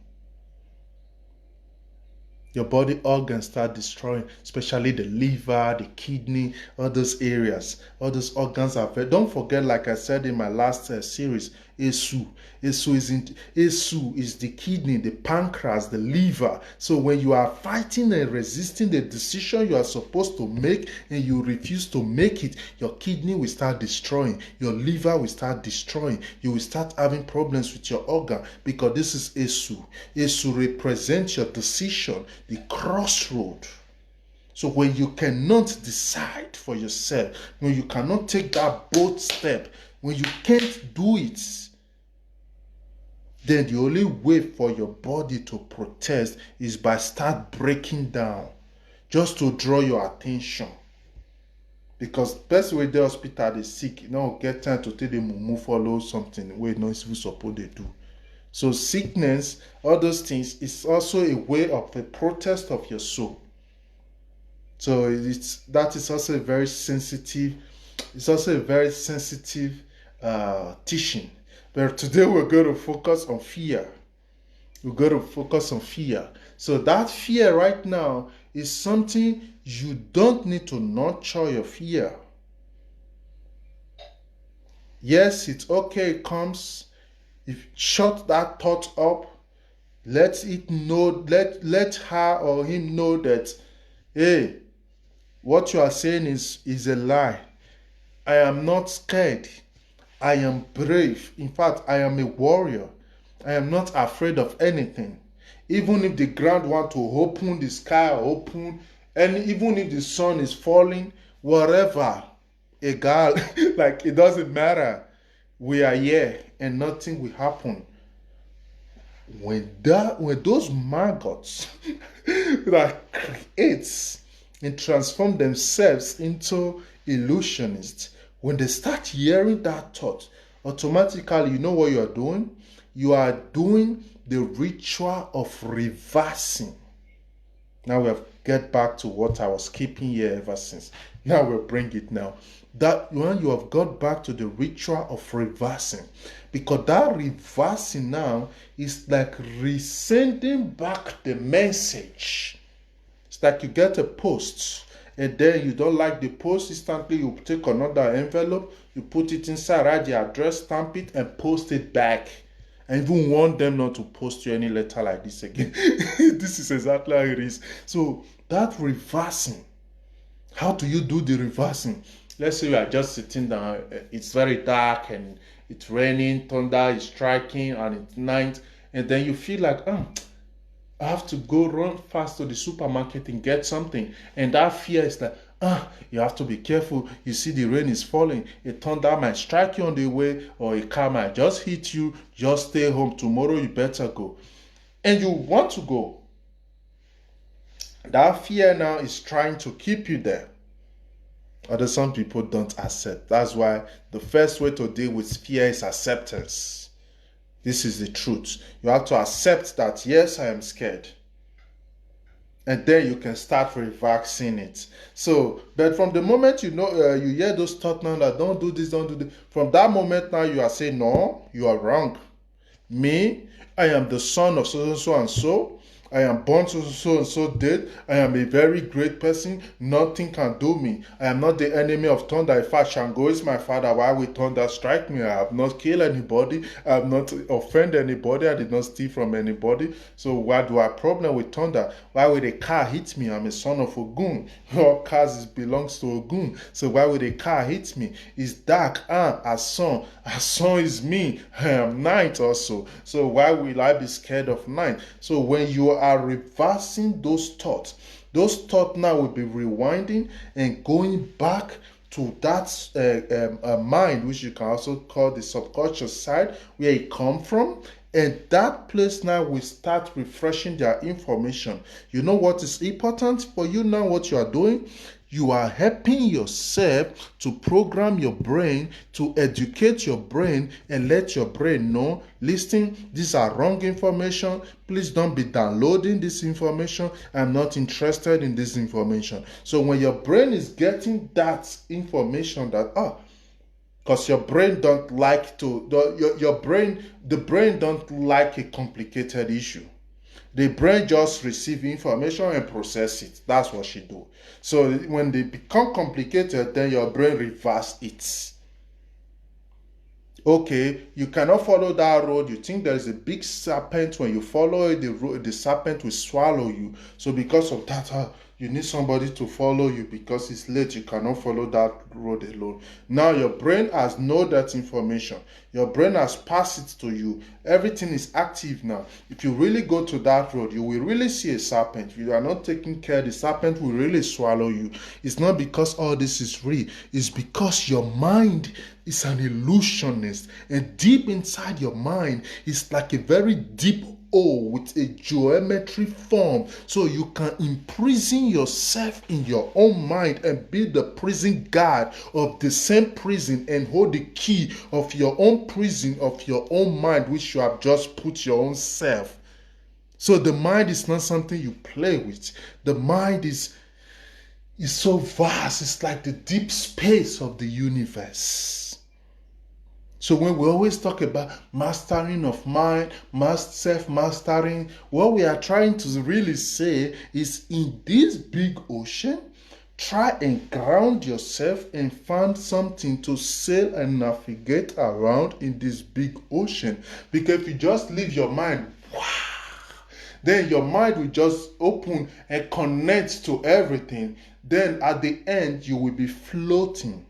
Your body organs start destroying, especially the liver, the kidney, all those areas. All those organs are very... Don't forget, like I said in my last series, Esu. Esu is the kidney, the pancreas, the liver. So when you are fighting and resisting the decision you are supposed to make and you refuse to make it, your kidney will start destroying. Your liver will start destroying. You will start having problems with your organ, because this is Esu. Esu represents your decision, the crossroad. So when you cannot decide for yourself, when you cannot take that bold step, when you can't do it, then the only way for your body to protest is by start breaking down, just to draw your attention. Because person wey dey hospital dey sick, get time to take the mumu follow something wey no even suppose dey do. So sickness, all those things, is also a way of a protest of your soul. So that is also a very sensitive. It's also a very sensitive teaching. But today we're going to focus on fear. We're going to focus on fear. So that fear right now is something you don't need to nurture your fear. Yes, it's okay, it comes. If shut that thought up, let it know, let her or him know that, hey, what you are saying is a lie. I am not scared. I am brave. In fact, I am a warrior. I am not afraid of anything. Even if the ground want to open, the sky open, and even if the sun is falling, whatever, egal, like it doesn't matter. We are here and nothing will happen. When those maggots that creates and transform themselves into illusionists, when they start hearing that thought, automatically, you know what you are doing? You are doing the ritual of reversing. Now we have get back to what I was keeping here ever since. Now we'll bring it now. That when you have got back to the ritual of reversing, because that reversing now is like resending back the message. It's like you get a post and then you don't like the post, instantly you take another envelope, you put it inside, write the address, stamp it, and post it back. I even want them not to post you any letter like this again. This is exactly how it is. So that reversing, how do you do the reversing? Let's say you are just sitting down, it's very dark and it's raining, thunder is striking, and it's night, and then you feel like, I have to go run fast to the supermarket and get something. And that fear is like, you have to be careful. You see the rain is falling. A thunder might strike you on the way, or a car might just hit you. Just stay home. Tomorrow you better go. And you want to go. That fear now is trying to keep you there. Although some people don't accept. That's why the first way to deal with fear is acceptance. This is the truth. You have to accept that, yes, I am scared. And then you can start reversing it. So, but from the moment you know, you hear those thoughts now that don't do this, don't do this. From that moment now, you are saying, no, you are wrong. Me, I am the son of so and so and so. I am born so and so dead. I am a very great person. Nothing can do me. I am not the enemy of thunder. In fact, Shango is my father. Why will thunder strike me? I have not killed anybody. I have not offended anybody. I did not steal from anybody. So why do I have problem with thunder? Why would a car hit me? I'm a son of Ogun. All cars belongs to Ogun. So why would a car hit me? It's dark. Asun is me. I am night also. So why will I be scared of night? So when you are reversing those thoughts now will be rewinding and going back to that mind, which you can also call the subconscious side, where it come from. And that place now will start refreshing their information. You know what is important for you now, what you are doing? You are helping yourself to program your brain, to educate your brain, and let your brain know, listen, these are wrong information. Please don't be downloading this information. I'm not interested in this information. So when your brain is getting that information that, because your brain don't like to, the brain don't like a complicated issue. The brain just receive information and process it. That's what she do. So when they become complicated, then your brain reverse it. Okay, you cannot follow that road. You think there is a big serpent. When you follow it, the serpent will swallow you. So because of that, you need somebody to follow you because it's late. You cannot follow that road alone. Now your brain has know that information. Your brain has passed it to you. Everything is active now. If you really go to that road, you will really see a serpent. If you are not taking care, the serpent will really swallow you. It's not because all this is real. It's because your mind is an illusionist. And deep inside your mind is like a very deep hole with a geometry form. So you can imprison yourself in your own mind and be the prison guard of the same prison and hold the key of your own prison, of your own mind, which you have just put your own self. So the mind is not something you play with. The mind is so vast. It's like the deep space of the universe. So when we always talk about mastering of mind, self-mastering, what we are trying to really say is in this big ocean, try and ground yourself and find something to sail and navigate around in this big ocean. Because if you just leave your mind, then your mind will just open and connect to everything. Then at the end, you will be floating.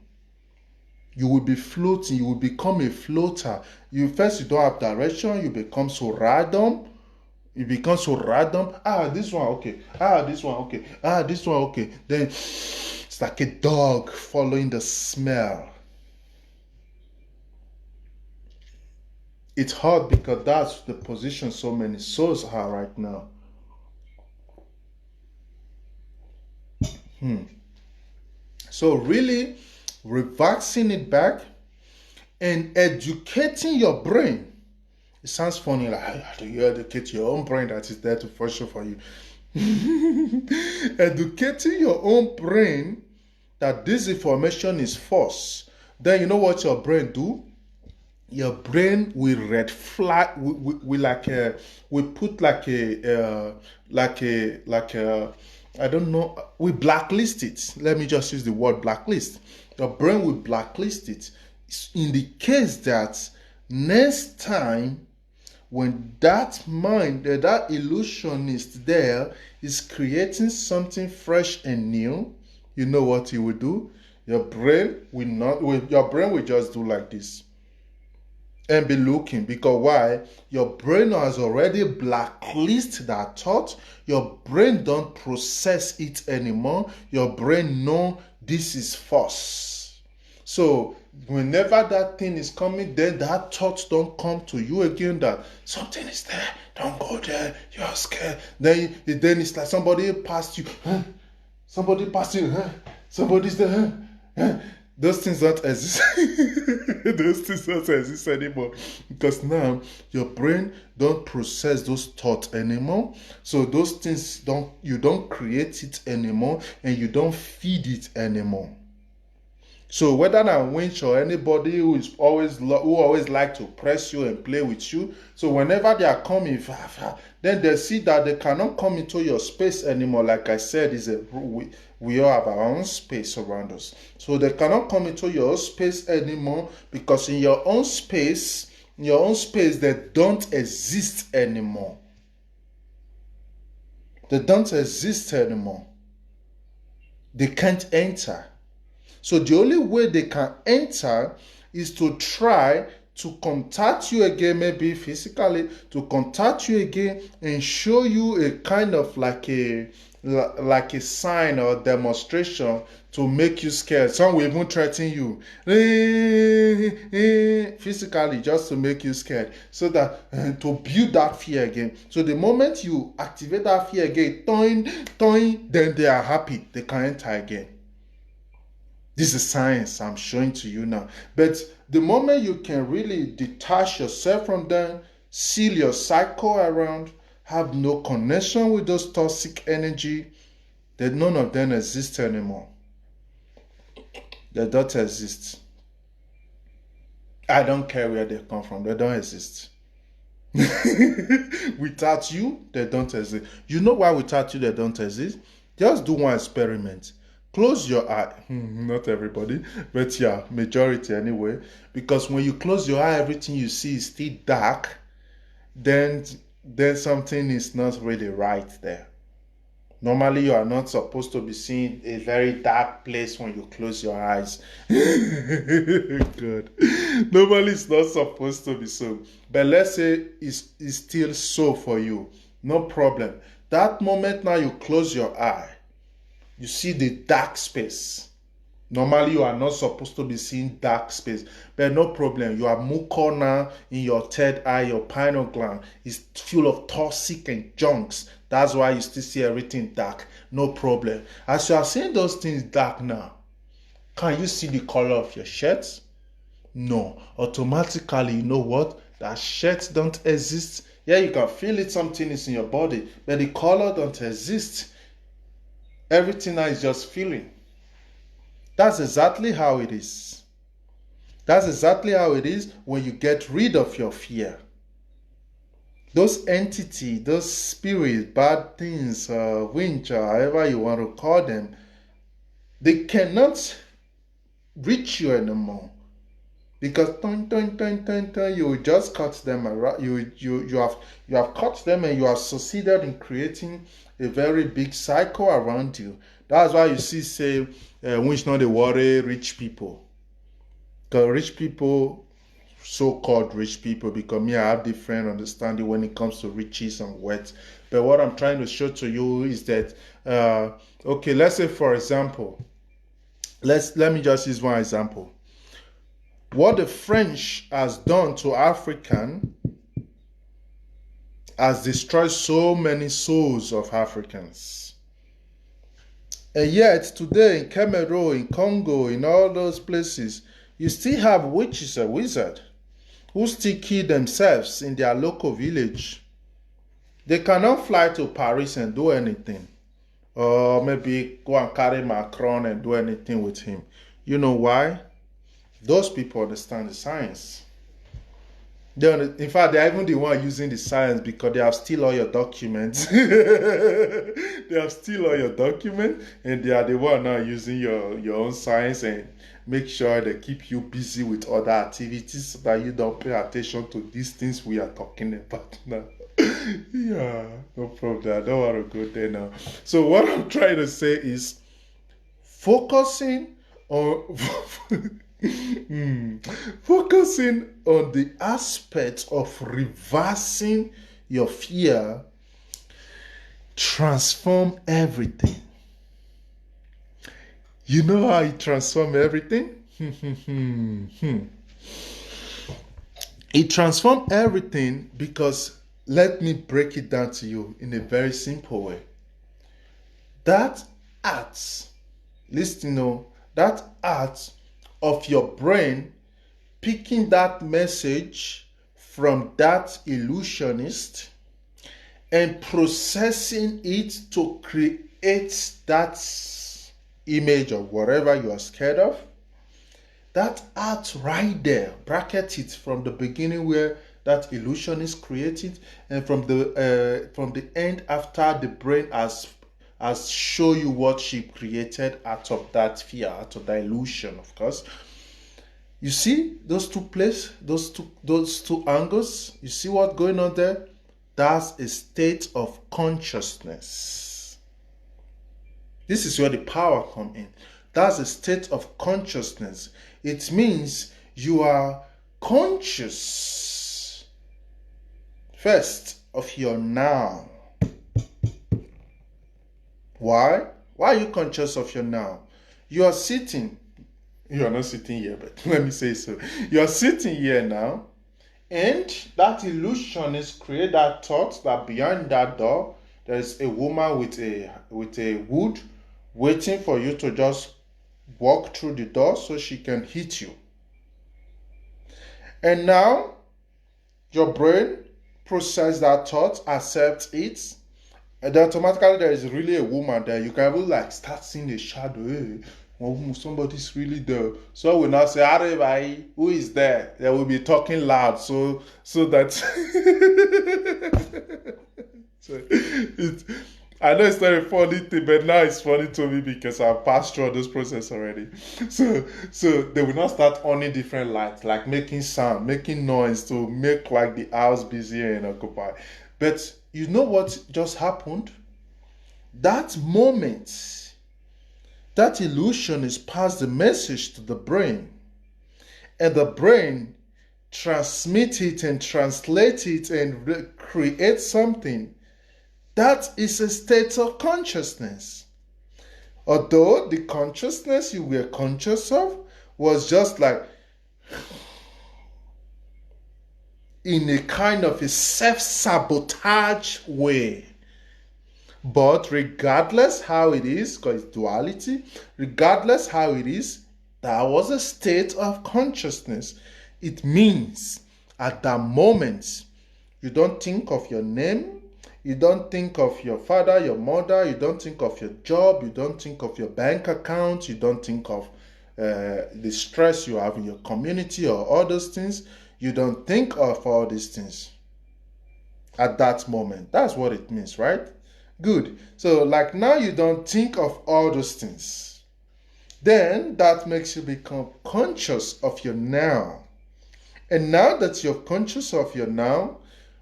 You will be floating. You will become a floater. You don't have direction. You become so random. You become so random. This one, okay. This one, okay. This one, okay. Then it's like a dog following the smell. It's hard because that's the position so many souls are right now. So really reversing it back and educating your brain. It sounds funny, like how do you educate your own brain that is there to function for you? Educating your own brain that this information is false. Then you know what your brain do? Your brain will red flag. We put I don't know. We blacklist it. Let me just use the word blacklist. Your brain will blacklist it. In the case that next time when that mind, that illusionist there is creating something fresh and new, you know what he will do? Your brain will just do like this and be looking. Because why? Your brain has already blacklisted that thought. Your brain don't process it anymore. Your brain know this is false. So whenever that thing is coming, then that thought don't come to you again that something is there, don't go there, you're scared. Then it's like somebody passed you, somebody passed you, somebody's there, those things don't exist. Those things don't exist anymore because now your brain don't process those thoughts anymore. So those things you don't create it anymore and you don't feed it anymore. So whether a winch or anybody who always like to press you and play with you, so whenever they are coming, then they see that they cannot come into your space anymore. Like I said, we all have our own space around us. So they cannot come into your space anymore because in your own space, they don't exist anymore. They don't exist anymore. They can't enter. So the only way they can enter is to try to contact you again, maybe physically, to contact you again and show you a kind of like a sign or demonstration to make you scared. Some will even threaten you physically just to make you scared, so that to build that fear again. So the moment you activate that fear again, then they are happy, they can enter again. This is science I'm showing to you now. But the moment you can really detach yourself from them, seal your cycle around, have no connection with those toxic energy, then none of them exist anymore. They don't exist. I don't care where they come from. They don't exist. Without you, they don't exist. You know why without you they don't exist? Just do one experiment. Close your eye. Not everybody, but yeah, majority anyway. Because when you close your eye, everything you see is still dark. Then something is not really right there. Normally, you are not supposed to be seeing a very dark place when you close your eyes. Good. Normally, it's not supposed to be so. But let's say it's still so for you. No problem. That moment now you close your eye, you see the dark space. Normally, you are not supposed to be seeing dark space, but no problem. You are mucor now in your third eye, your pineal gland is full of toxic and junks. That's why you still see everything dark. No problem. As you are seeing those things dark now, can you see the color of your shirt? No. Automatically, you know what? That shirt don't exist. Yeah, you can feel it, something is in your body, but the color don't exist. Everything now is just feeling. That's exactly how it is. That's exactly how it is when you get rid of your fear. Those entity, those spirits, bad things, winch, or however you want to call them, they cannot reach you anymore. Because you just cut them around. You have cut them, and you have succeeded in creating a very big cycle around you. That's why you see say which not they worry rich people. Because rich people, so-called rich people, because me I have different understanding when it comes to riches and wealth. But what I'm trying to show to you is that okay, let's say for example, let me just use one example. What the French has done to African has destroyed so many souls of Africans. And yet today in Cameroon, in Congo, in all those places, you still have witches and wizards who still kill themselves in their local village. They cannot fly to Paris and do anything. Or maybe go and carry Macron and do anything with him. You know why? Those people understand the science. In fact, they're even the one using the science because they have still all your documents. They have still all your documents, and they are the one now using your own science and make sure they keep you busy with other activities so that you don't pay attention to these things we are talking about now. Yeah, no problem. I don't want to go there now. So what I'm trying to say is focusing on focusing on the aspect of reversing your fear transform everything. You know how it transforms everything? It transforms everything because let me break it down to you in a very simple way. That art, listen, that art of your brain picking that message from that illusionist and processing it to create that image of whatever you are scared of. That art right there, bracket it from the beginning where that illusionist created, and from the end after the brain has show you what she created out of that fear, out of that illusion, of course. You see those two places, those two angles. You see what's going on there? That's a state of consciousness. This is where the power comes in. That's a state of consciousness. It means you are conscious first of your now. Why? Why are you conscious of your now? You are sitting. You are not sitting here, but let me say so. You are sitting here now, and that illusionist create that thought that behind that door there is a woman with a wood waiting for you to just walk through the door so she can hit you. And now your brain process that thought, accept it, and then automatically there is really a woman there. You can even like start seeing a shadow. Hey, somebody's really there. So we now say, everybody, who is there? They will be talking loud, so that so I know it's not a funny thing, but now it's funny to me because I've passed through this process already. So they will not start owning different lights, like making sound, making noise to make like the house busier and occupied. But you know what just happened? That moment, that illusion is passed the message to the brain, and the brain transmits it and translates it and creates something. That is a state of consciousness. Although the consciousness you were conscious of was just like in a kind of a self-sabotage way. But regardless how it is, because it's duality, regardless how it is, that was a state of consciousness. It means at that moment, you don't think of your name, you don't think of your father, your mother, you don't think of your job, you don't think of your bank account, you don't think of the stress you have in your community or all those things, you don't think of all these things at that moment. That's what it means, right? Good. So like now you don't think of all those things. Then that makes you become conscious of your now. And now that you're conscious of your now,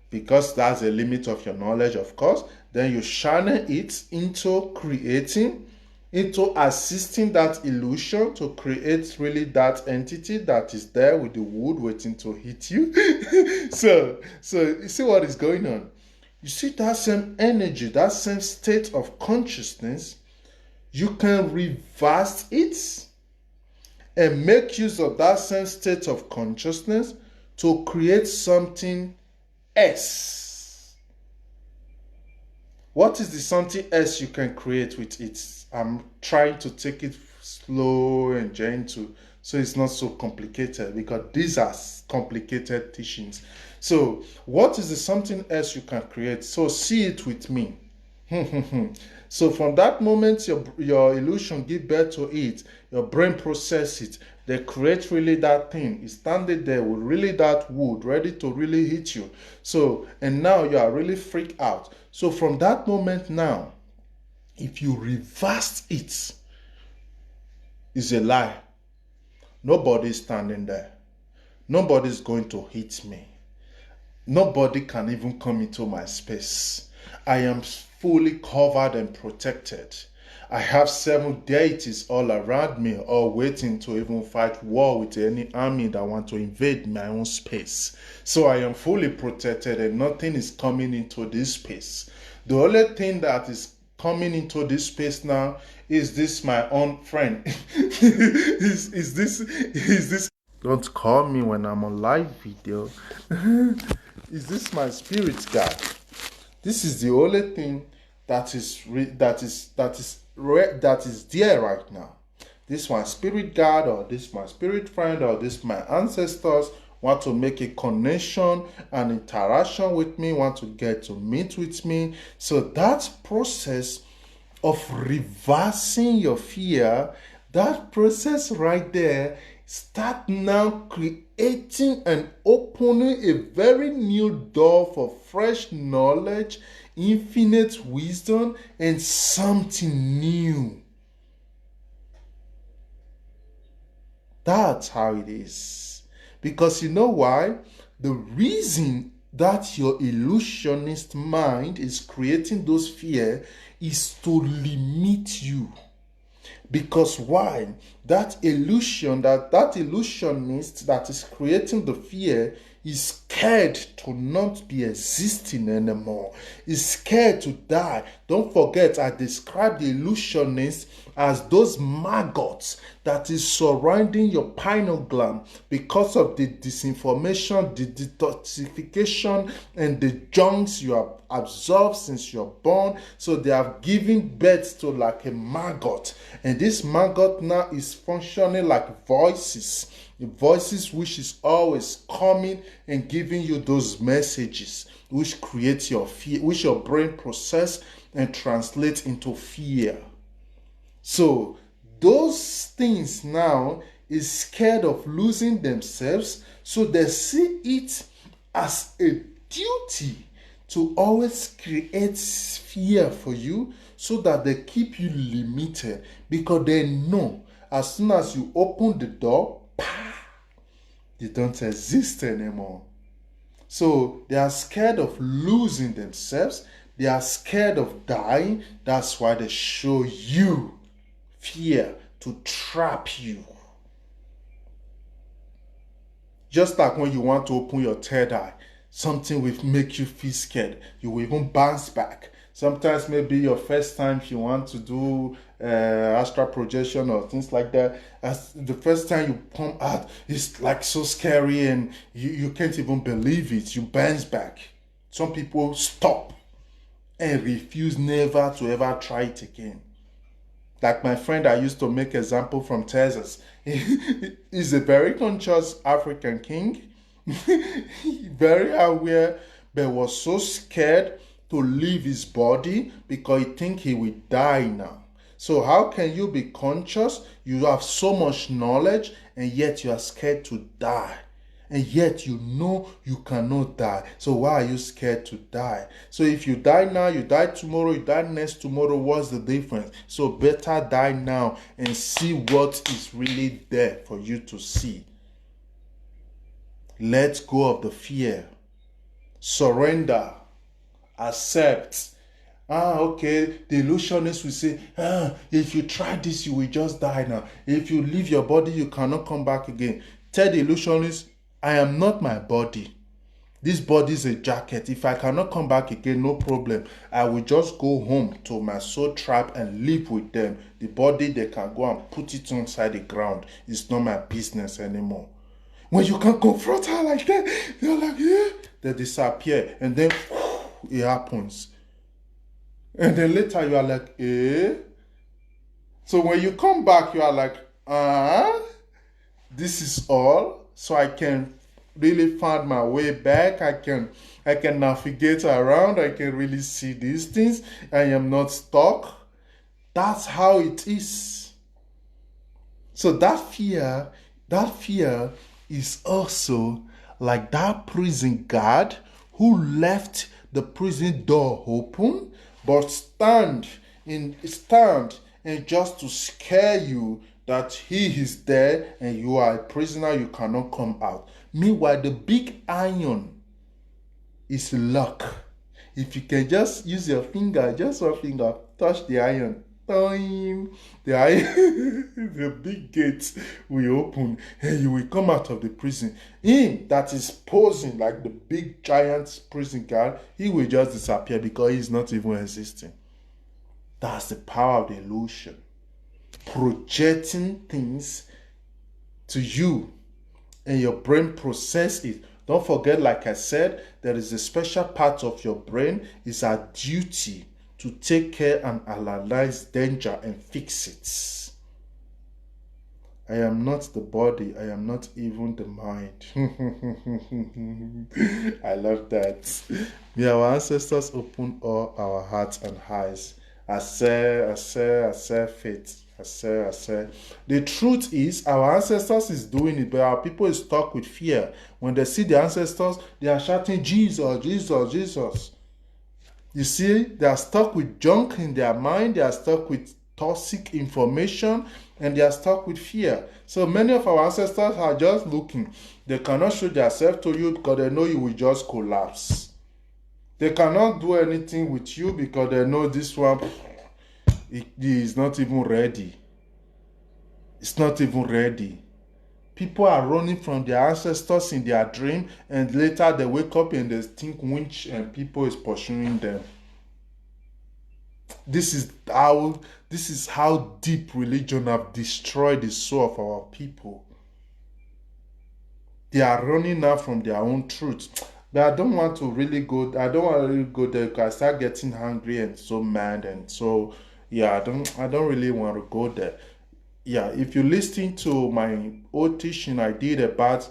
because that's a limit of your knowledge, of course, then you channel it into creating, into assisting that illusion to create really that entity that is there with the wood waiting to hit you. so you see what is going on. You see that same energy, that same state of consciousness, you can reverse it and make use of that same state of consciousness to create something else. What is the something else you can create with it? I'm trying to take it slow and gentle so it's not so complicated, because these are complicated teachings. So what is the something else you can create? So see it with me. So from that moment your illusion give birth to it, your brain process it, they create really that thing. It's standing there with really that wood ready to really hit you. So, and now you are really freaked out. So from that moment now, if you reverse it, it's a lie. Nobody's standing there. Nobody's going to hit me. Nobody can even come into my space. I am fully covered and protected. I have 7 deities all around me, all waiting to even fight war with any army that want to invade my own space. So I am fully protected and nothing is coming into this space. The only thing that is coming into this space now is this my own friend. is this Don't call me when I'm on live video. Is this my spirit guide? This is the only thing that is there right now. This my spirit guide, or this my spirit friend, or this my ancestors want to make a connection and interaction with me, want to get to meet with me. So that process of reversing your fear, that process right there, start now creating and opening a very new door for fresh knowledge, infinite wisdom, and something new. That's how it is. Because you know why? The reason that your illusionist mind is creating those fear is to limit you. Because why? That illusionist that is creating the fear is scared to not be existing anymore. Is scared to die. Don't forget, I described the illusionist as those maggots that is surrounding your pineal gland because of the disinformation, the detoxification, and the junks you have absorbed since you're born. So they have given birth to like a maggot, and this maggot now is functioning like voices which is always coming and giving you those messages which create your fear, which your brain process and translate into fear. So those things now is scared of losing themselves, so they see it as a duty to always create fear for you, so that they keep you limited, because they know as soon as you open the door, they don't exist anymore. So they are scared of losing themselves. They are scared of dying. That's why they show you fear, to trap you. Just like when you want to open your third eye, something will make you feel scared. You will even bounce back. Sometimes maybe your first time if you want to do astral projection or things like that, as the first time you come out, it's like so scary and you can't even believe it. You bounce back. Some people stop and refuse never to ever try it again. Like my friend I used to make example from Texas. He's a very conscious African king, very aware, but was so scared to leave his body because he think he will die now. So how can you be conscious? You have so much knowledge and yet you are scared to die. And yet you know you cannot die. So why are you scared to die? So if you die now, you die tomorrow, you die next tomorrow, what's the difference? So better die now and see what is really there for you to see. Let go of the fear. Surrender. Accept. Okay, the illusionist will say, if you try this, you will just die now. If you leave your body, you cannot come back again. Tell the illusionist, I am not my body. This body is a jacket. If I cannot come back again, no problem. I will just go home to my soul tribe and live with them. The body, they can go and put it inside the ground. It's not my business anymore. When you can confront her like that, they're like, yeah, they disappear. And then it happens. And then later you are like, eh? So when you come back, you are like, this is all. So I can really find my way back. I can navigate around. I can really see these things. I am not stuck. That's how it is. So that fear is also like that prison guard who left the prison door open, but stand and just to scare you that he is there and you are a prisoner, you cannot come out. Meanwhile, the big iron is locked. If you can just use your finger, just one finger, touch the iron, time, the iron, the big gate will open and you will come out of the prison. Him that is posing like the big giant prison guard, he will just disappear because he's not even existing. That's the power of the illusion. Projecting things to you and your brain process it. Don't forget, like I said, there is a special part of your brain. It's our duty to take care and analyze danger and fix it. I am not the body. I am not even the mind. I love that. May our ancestors open all our hearts and eyes. I say, faith. I say. The truth is, our ancestors is doing it, but our people is stuck with fear. When they see the ancestors, they are shouting, Jesus, Jesus, Jesus. You see, they are stuck with junk in their mind. They are stuck with toxic information, and they are stuck with fear. So many of our ancestors are just looking. They cannot show themselves to you because they know you will just collapse. They cannot do anything with you because they know this one is not even ready. It's not even ready. People are running from their ancestors in their dream, and later they wake up and they think winch and people is pursuing them. This is how deep religion have destroyed the soul of our people. They are running now from their own truth. But I don't want to really go there because I start getting hungry and so mad, and so yeah, I don't really want to go there. Yeah, if you listen to my old teaching I did about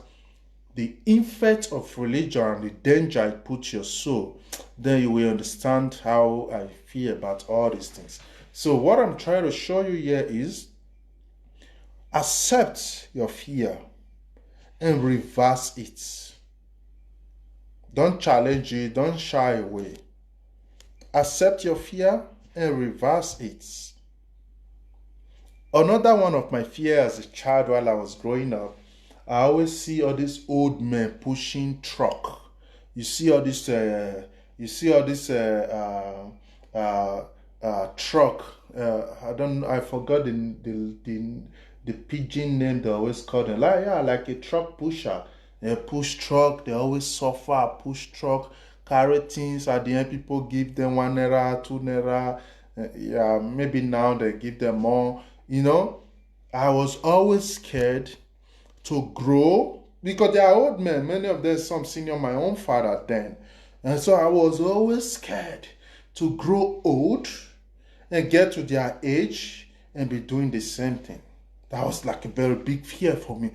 the effect of religion and the danger it puts your soul, then you will understand how I feel about all these things. So what I'm trying to show you here is accept your fear and reverse it. Don't challenge it, don't shy away. Accept your fear and reverse it. Another one of my fears as a child while I was growing up, I always see all these old men pushing truck. You see all this truck. I forgot the pigeon name they always call them. Like a truck pusher. They push truck. They always suffer. Push truck, carry things. At the end, people give them 1 naira, 2 naira. Maybe now they give them more. I was always scared to grow because they are old men. Many of them, some senior my own father then. And so I was always scared to grow old and get to their age and be doing the same thing. That was like a very big fear for me.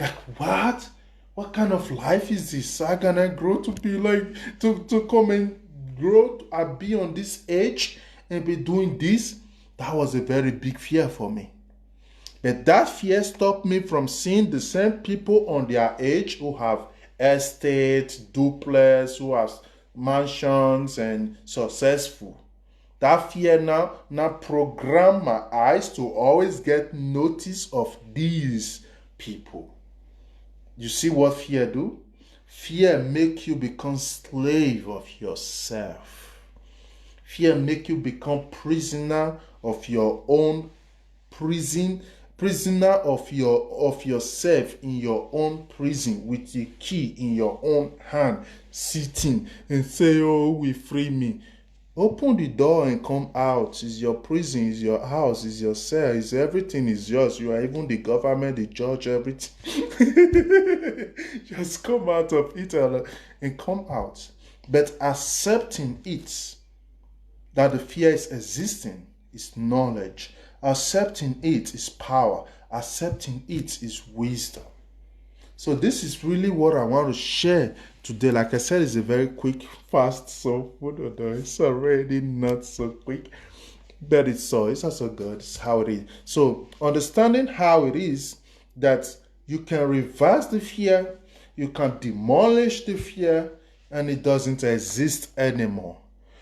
Like, what? What kind of life is this? How can I grow to be like, to come and grow and be on this age and be doing this? That was a very big fear for me. But that fear stopped me from seeing the same people on their age who have estates, duplex, who have mansions and successful. That fear now program my eyes to always get notice of these people. You see what fear do? Fear make you become slave of yourself. Fear make you become prisoner of your own prisoner of yourself in your own prison with the key in your own hand, sitting and say, oh, will free me. Open the door and come out. Is your prison, is your house, is your cell, is everything is yours. You are even the government, the judge, everything. Just come out of it and come out. But accepting it, that the fear is existing, is knowledge. Accepting it is power. Accepting it is wisdom. So this is really what I want to share today. Like I said, it's a very quick, fast, so it's already not so quick, but it's also good. It's how it is. So understanding how it is that you can reverse the fear, you can demolish the fear, and it doesn't exist anymore.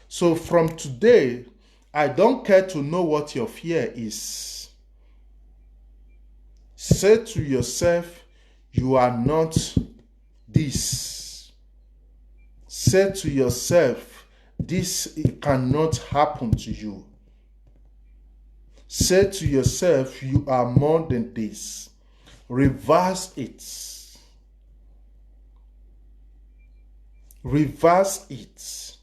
So from today, I don't care to know what your fear is. Say to yourself, you are not this. Say to yourself, this cannot happen to you. Say to yourself, you are more than this. Reverse it. Reverse it.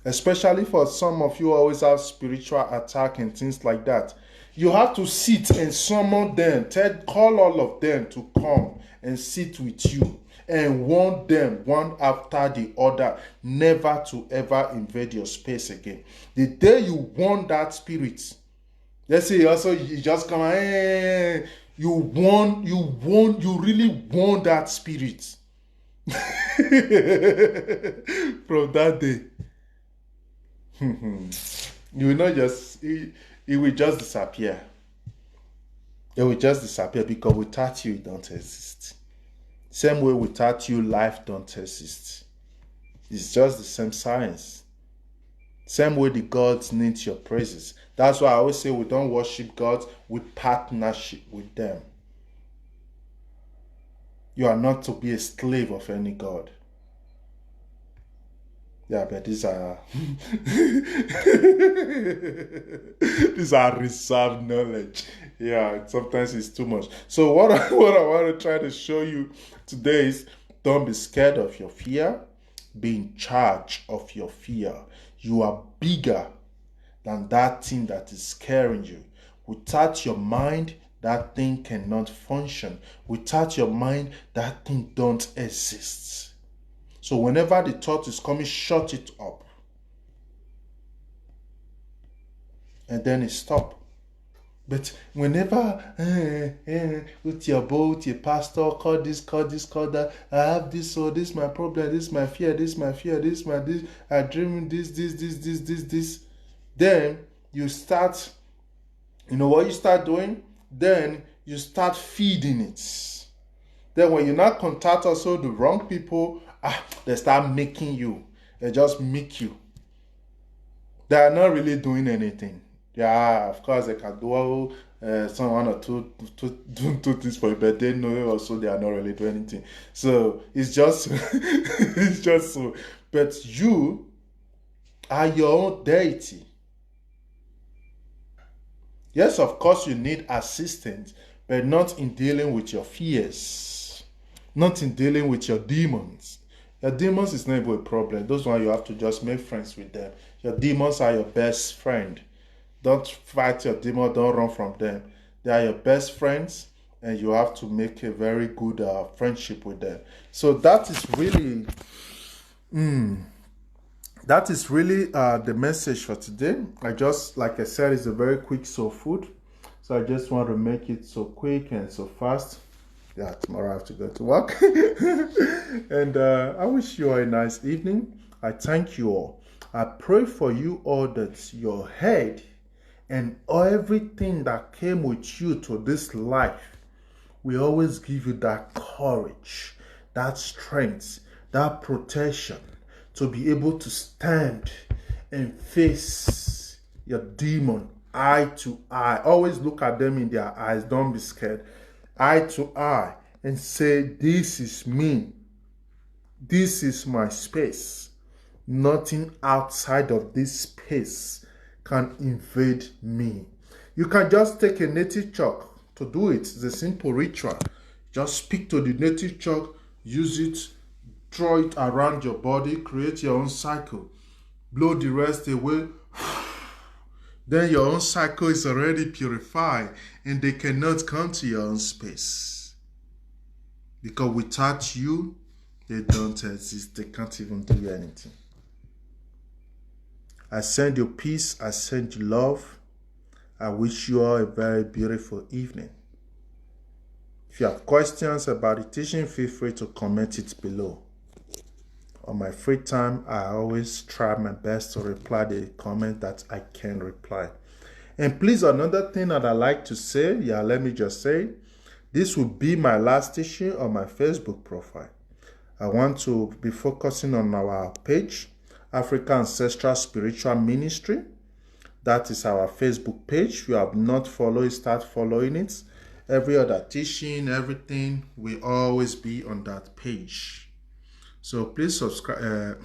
Especially for some of you who always have spiritual attack and things like that. You have to sit and summon them, call all of them to come and sit with you and warn them one after the other never to ever invade your space again. The day you warn that spirit, let's say also you just come, you really warn that spirit. From that day, you will not just, it will just disappear. It will just disappear because without you, it don't exist. Same way without you, life don't exist. It's just the same science. Same way the gods need your praises. That's why I always say we don't worship gods, we partnership with them. You are not to be a slave of any god. Yeah, but these are these are reserved knowledge. Yeah, sometimes it's too much. So what I want to try to show you today is don't be scared of your fear. Be in charge of your fear. You are bigger than that thing that is scaring you. Without your mind, that thing cannot function. Without your mind, that thing don't exist. So whenever the thought is coming, shut it up. And then it stop. But whenever, with your boat, your pastor, call this, call that, I have this, so this is my problem, this is my fear, this is my fear, this is my this, I dream this. Then you start, you know what you start doing? Then you start feeding it. Then when you not contact also the wrong people, they start making you. They just make you. They are not really doing anything. Yeah, of course they can do some one or two things for you, but they know also they are not really doing anything. So it's just it's just so. But you are your own deity. Yes, of course you need assistance, but not in dealing with your fears, not in dealing with your demons. Your demons is not even a problem. Those ones you have to just make friends with them. Your demons are your best friend. Don't fight your demon. Don't run from them. They are your best friends, and you have to make a very good friendship with them. So that is really, the message for today. Like I said, it's a very quick soul food. So I just want to make it so quick and so fast. Yeah, tomorrow I have to go to work. And I wish you all a nice evening. I thank you all. I pray for you all that your head and everything that came with you to this life will always give you that courage, that strength, that protection to be able to stand and face your demon eye to eye. Always look at them in their eyes. Don't be scared. Eye to eye and say, this is me. This is my space. Nothing outside of this space can invade me. You can just take a native chalk to do it. It's a simple ritual. Just speak to the native chalk, use it, draw it around your body, create your own cycle, blow the rest away. Then your own cycle is already purified and they cannot come to your own space. Because without you, they don't exist. They can't even do anything. I send you peace. I send you love. I wish you all a very beautiful evening. If you have questions about the teaching, feel free to comment it below. On my free time, I always try my best to reply the comment that I can reply. And please, another thing that I like to say, let me just say, this will be my last teaching on my Facebook profile. I want to be focusing on our page, Africa Ancestral Spiritual Ministry. That is our Facebook page. If you have not followed it, start following it. Every other teaching, everything will always be on that page. So please subscribe,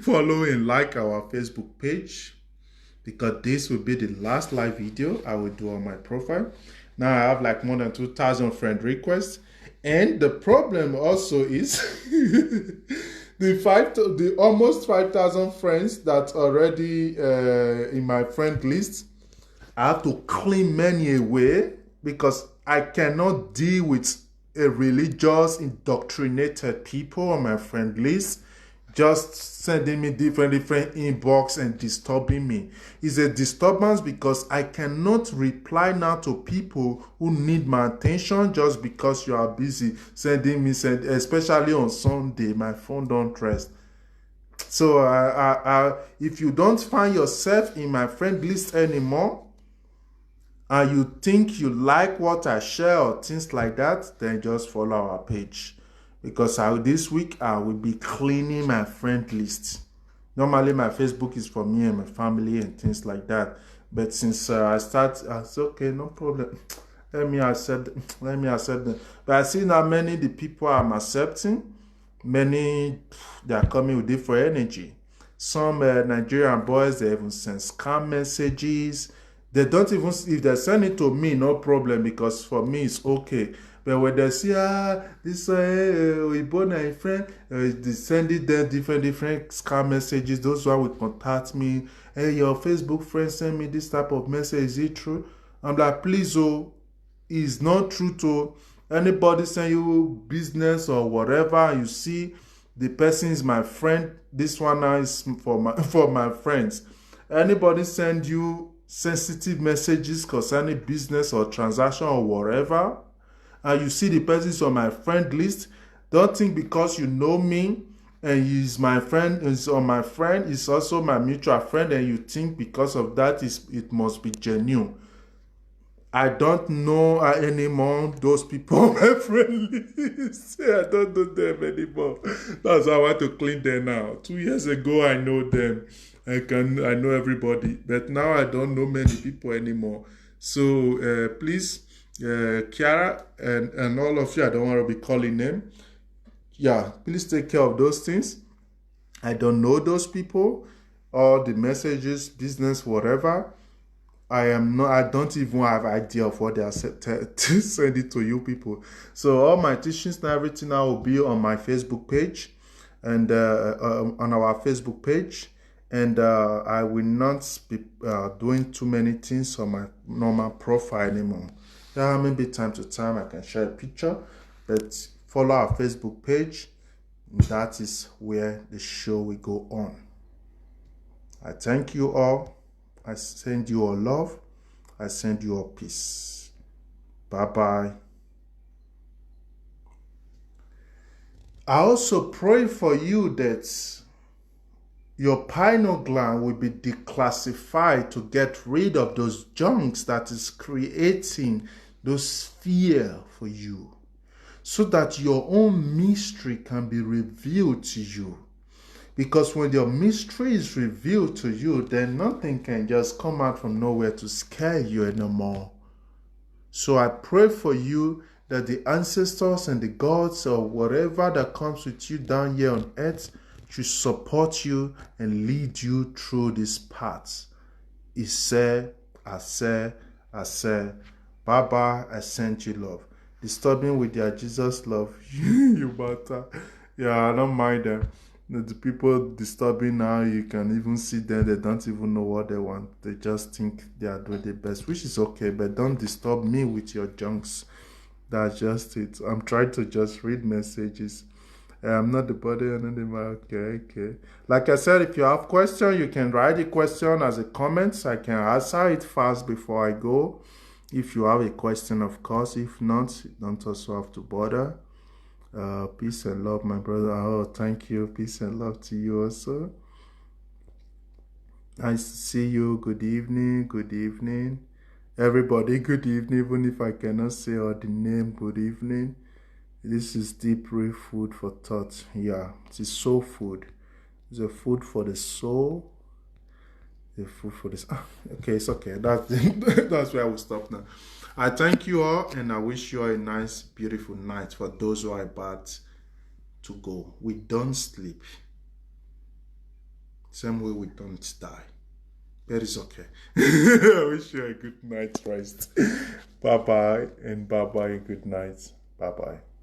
follow and like our Facebook page, because this will be the last live video I will do on my profile. Now I have like more than 2,000 friend requests. And the problem also is the almost 5,000 friends that already in my friend list. I have to clean many away because I cannot deal with a religious, indoctrinated people on my friend list just sending me different inbox and disturbing me. It's a disturbance because I cannot reply now to people who need my attention just because you are busy sending me, especially on Sunday. My phone don't rest. So if you don't find yourself in my friend list anymore, and you think you like what I share or things like that, then just follow our page. Because this week I will be cleaning my friend list. Normally my Facebook is for me and my family and things like that. But since I said, okay, no problem. Let me accept them. But I see now many the people I'm accepting, many they are coming with different energy. Some Nigerian boys, they even send scam messages. They don't even, if they send it to me, no problem, because for me it's okay. But when they see, this Oibona friend, they send it there different scam messages. Those who will contact me. Hey, your Facebook friend send me this type of message. Is it true? I'm like, please, it's not true to anybody send you business or whatever. You see, the person is my friend. This one now is for my friends. Anybody send you sensitive messages concerning business or transaction or whatever, and you see the person is on my friend list, don't think because you know me and he's my friend, is on my friend, is also my mutual friend, and you think because of that it must be genuine. I don't know anymore those people on my friend list. I don't know them anymore. That's why I want to clean them now. 2 years ago, I know them. I know everybody. But now I don't know many people anymore. So please, Kiara and all of you, I don't want to be calling them. Yeah, please take care of those things. I don't know those people. All the messages, business, whatever. I don't even have idea of what they are to send it to you people. So all my teachings and everything now will be on my Facebook page and on our Facebook page. And I will not be doing too many things on my normal profile anymore. Yeah, maybe time to time I can share a picture, but follow our Facebook page. That is where the show will go on. I thank you all. I send you all love. I send you all peace. Bye-bye. I also pray for you that your pineal gland will be declassified to get rid of those junks that is creating those fear for you, so that your own mystery can be revealed to you. Because when your mystery is revealed to you, then nothing can just come out from nowhere to scare you anymore. So I pray for you that the ancestors and the gods or whatever that comes with you down here on earth should support you and lead you through this path. Ise, Ase, Baba, I sent you love. Disturbing with their Jesus love. You matter. Yeah, I don't mind them. The people disturbing now, you can even see them, they don't even know what they want. They just think they are doing the best, which is okay, but don't disturb me with your junks. That's just it. I'm trying to just read messages. I'm not the body, I'm not the mind. Okay. Like I said, if you have question, you can write the question as a comment. I can answer it fast before I go. If you have a question, of course. If not, you don't also have to bother. Peace and love, my brother. Oh, thank you. Peace and love to you also. Nice to see you. Good evening. Good evening. Everybody, good evening. Even if I cannot say all the name, good evening. This is deep real food for thought. Yeah, it is soul food. It's a food for the soul. The food for this. Okay, it's okay. That's where I will stop now. I thank you all, and I wish you all a nice, beautiful night. For those who are about to go, we don't sleep. Same way we don't die. But it's okay. I wish you a good night, rest. Bye bye, and bye bye, good night. Bye bye.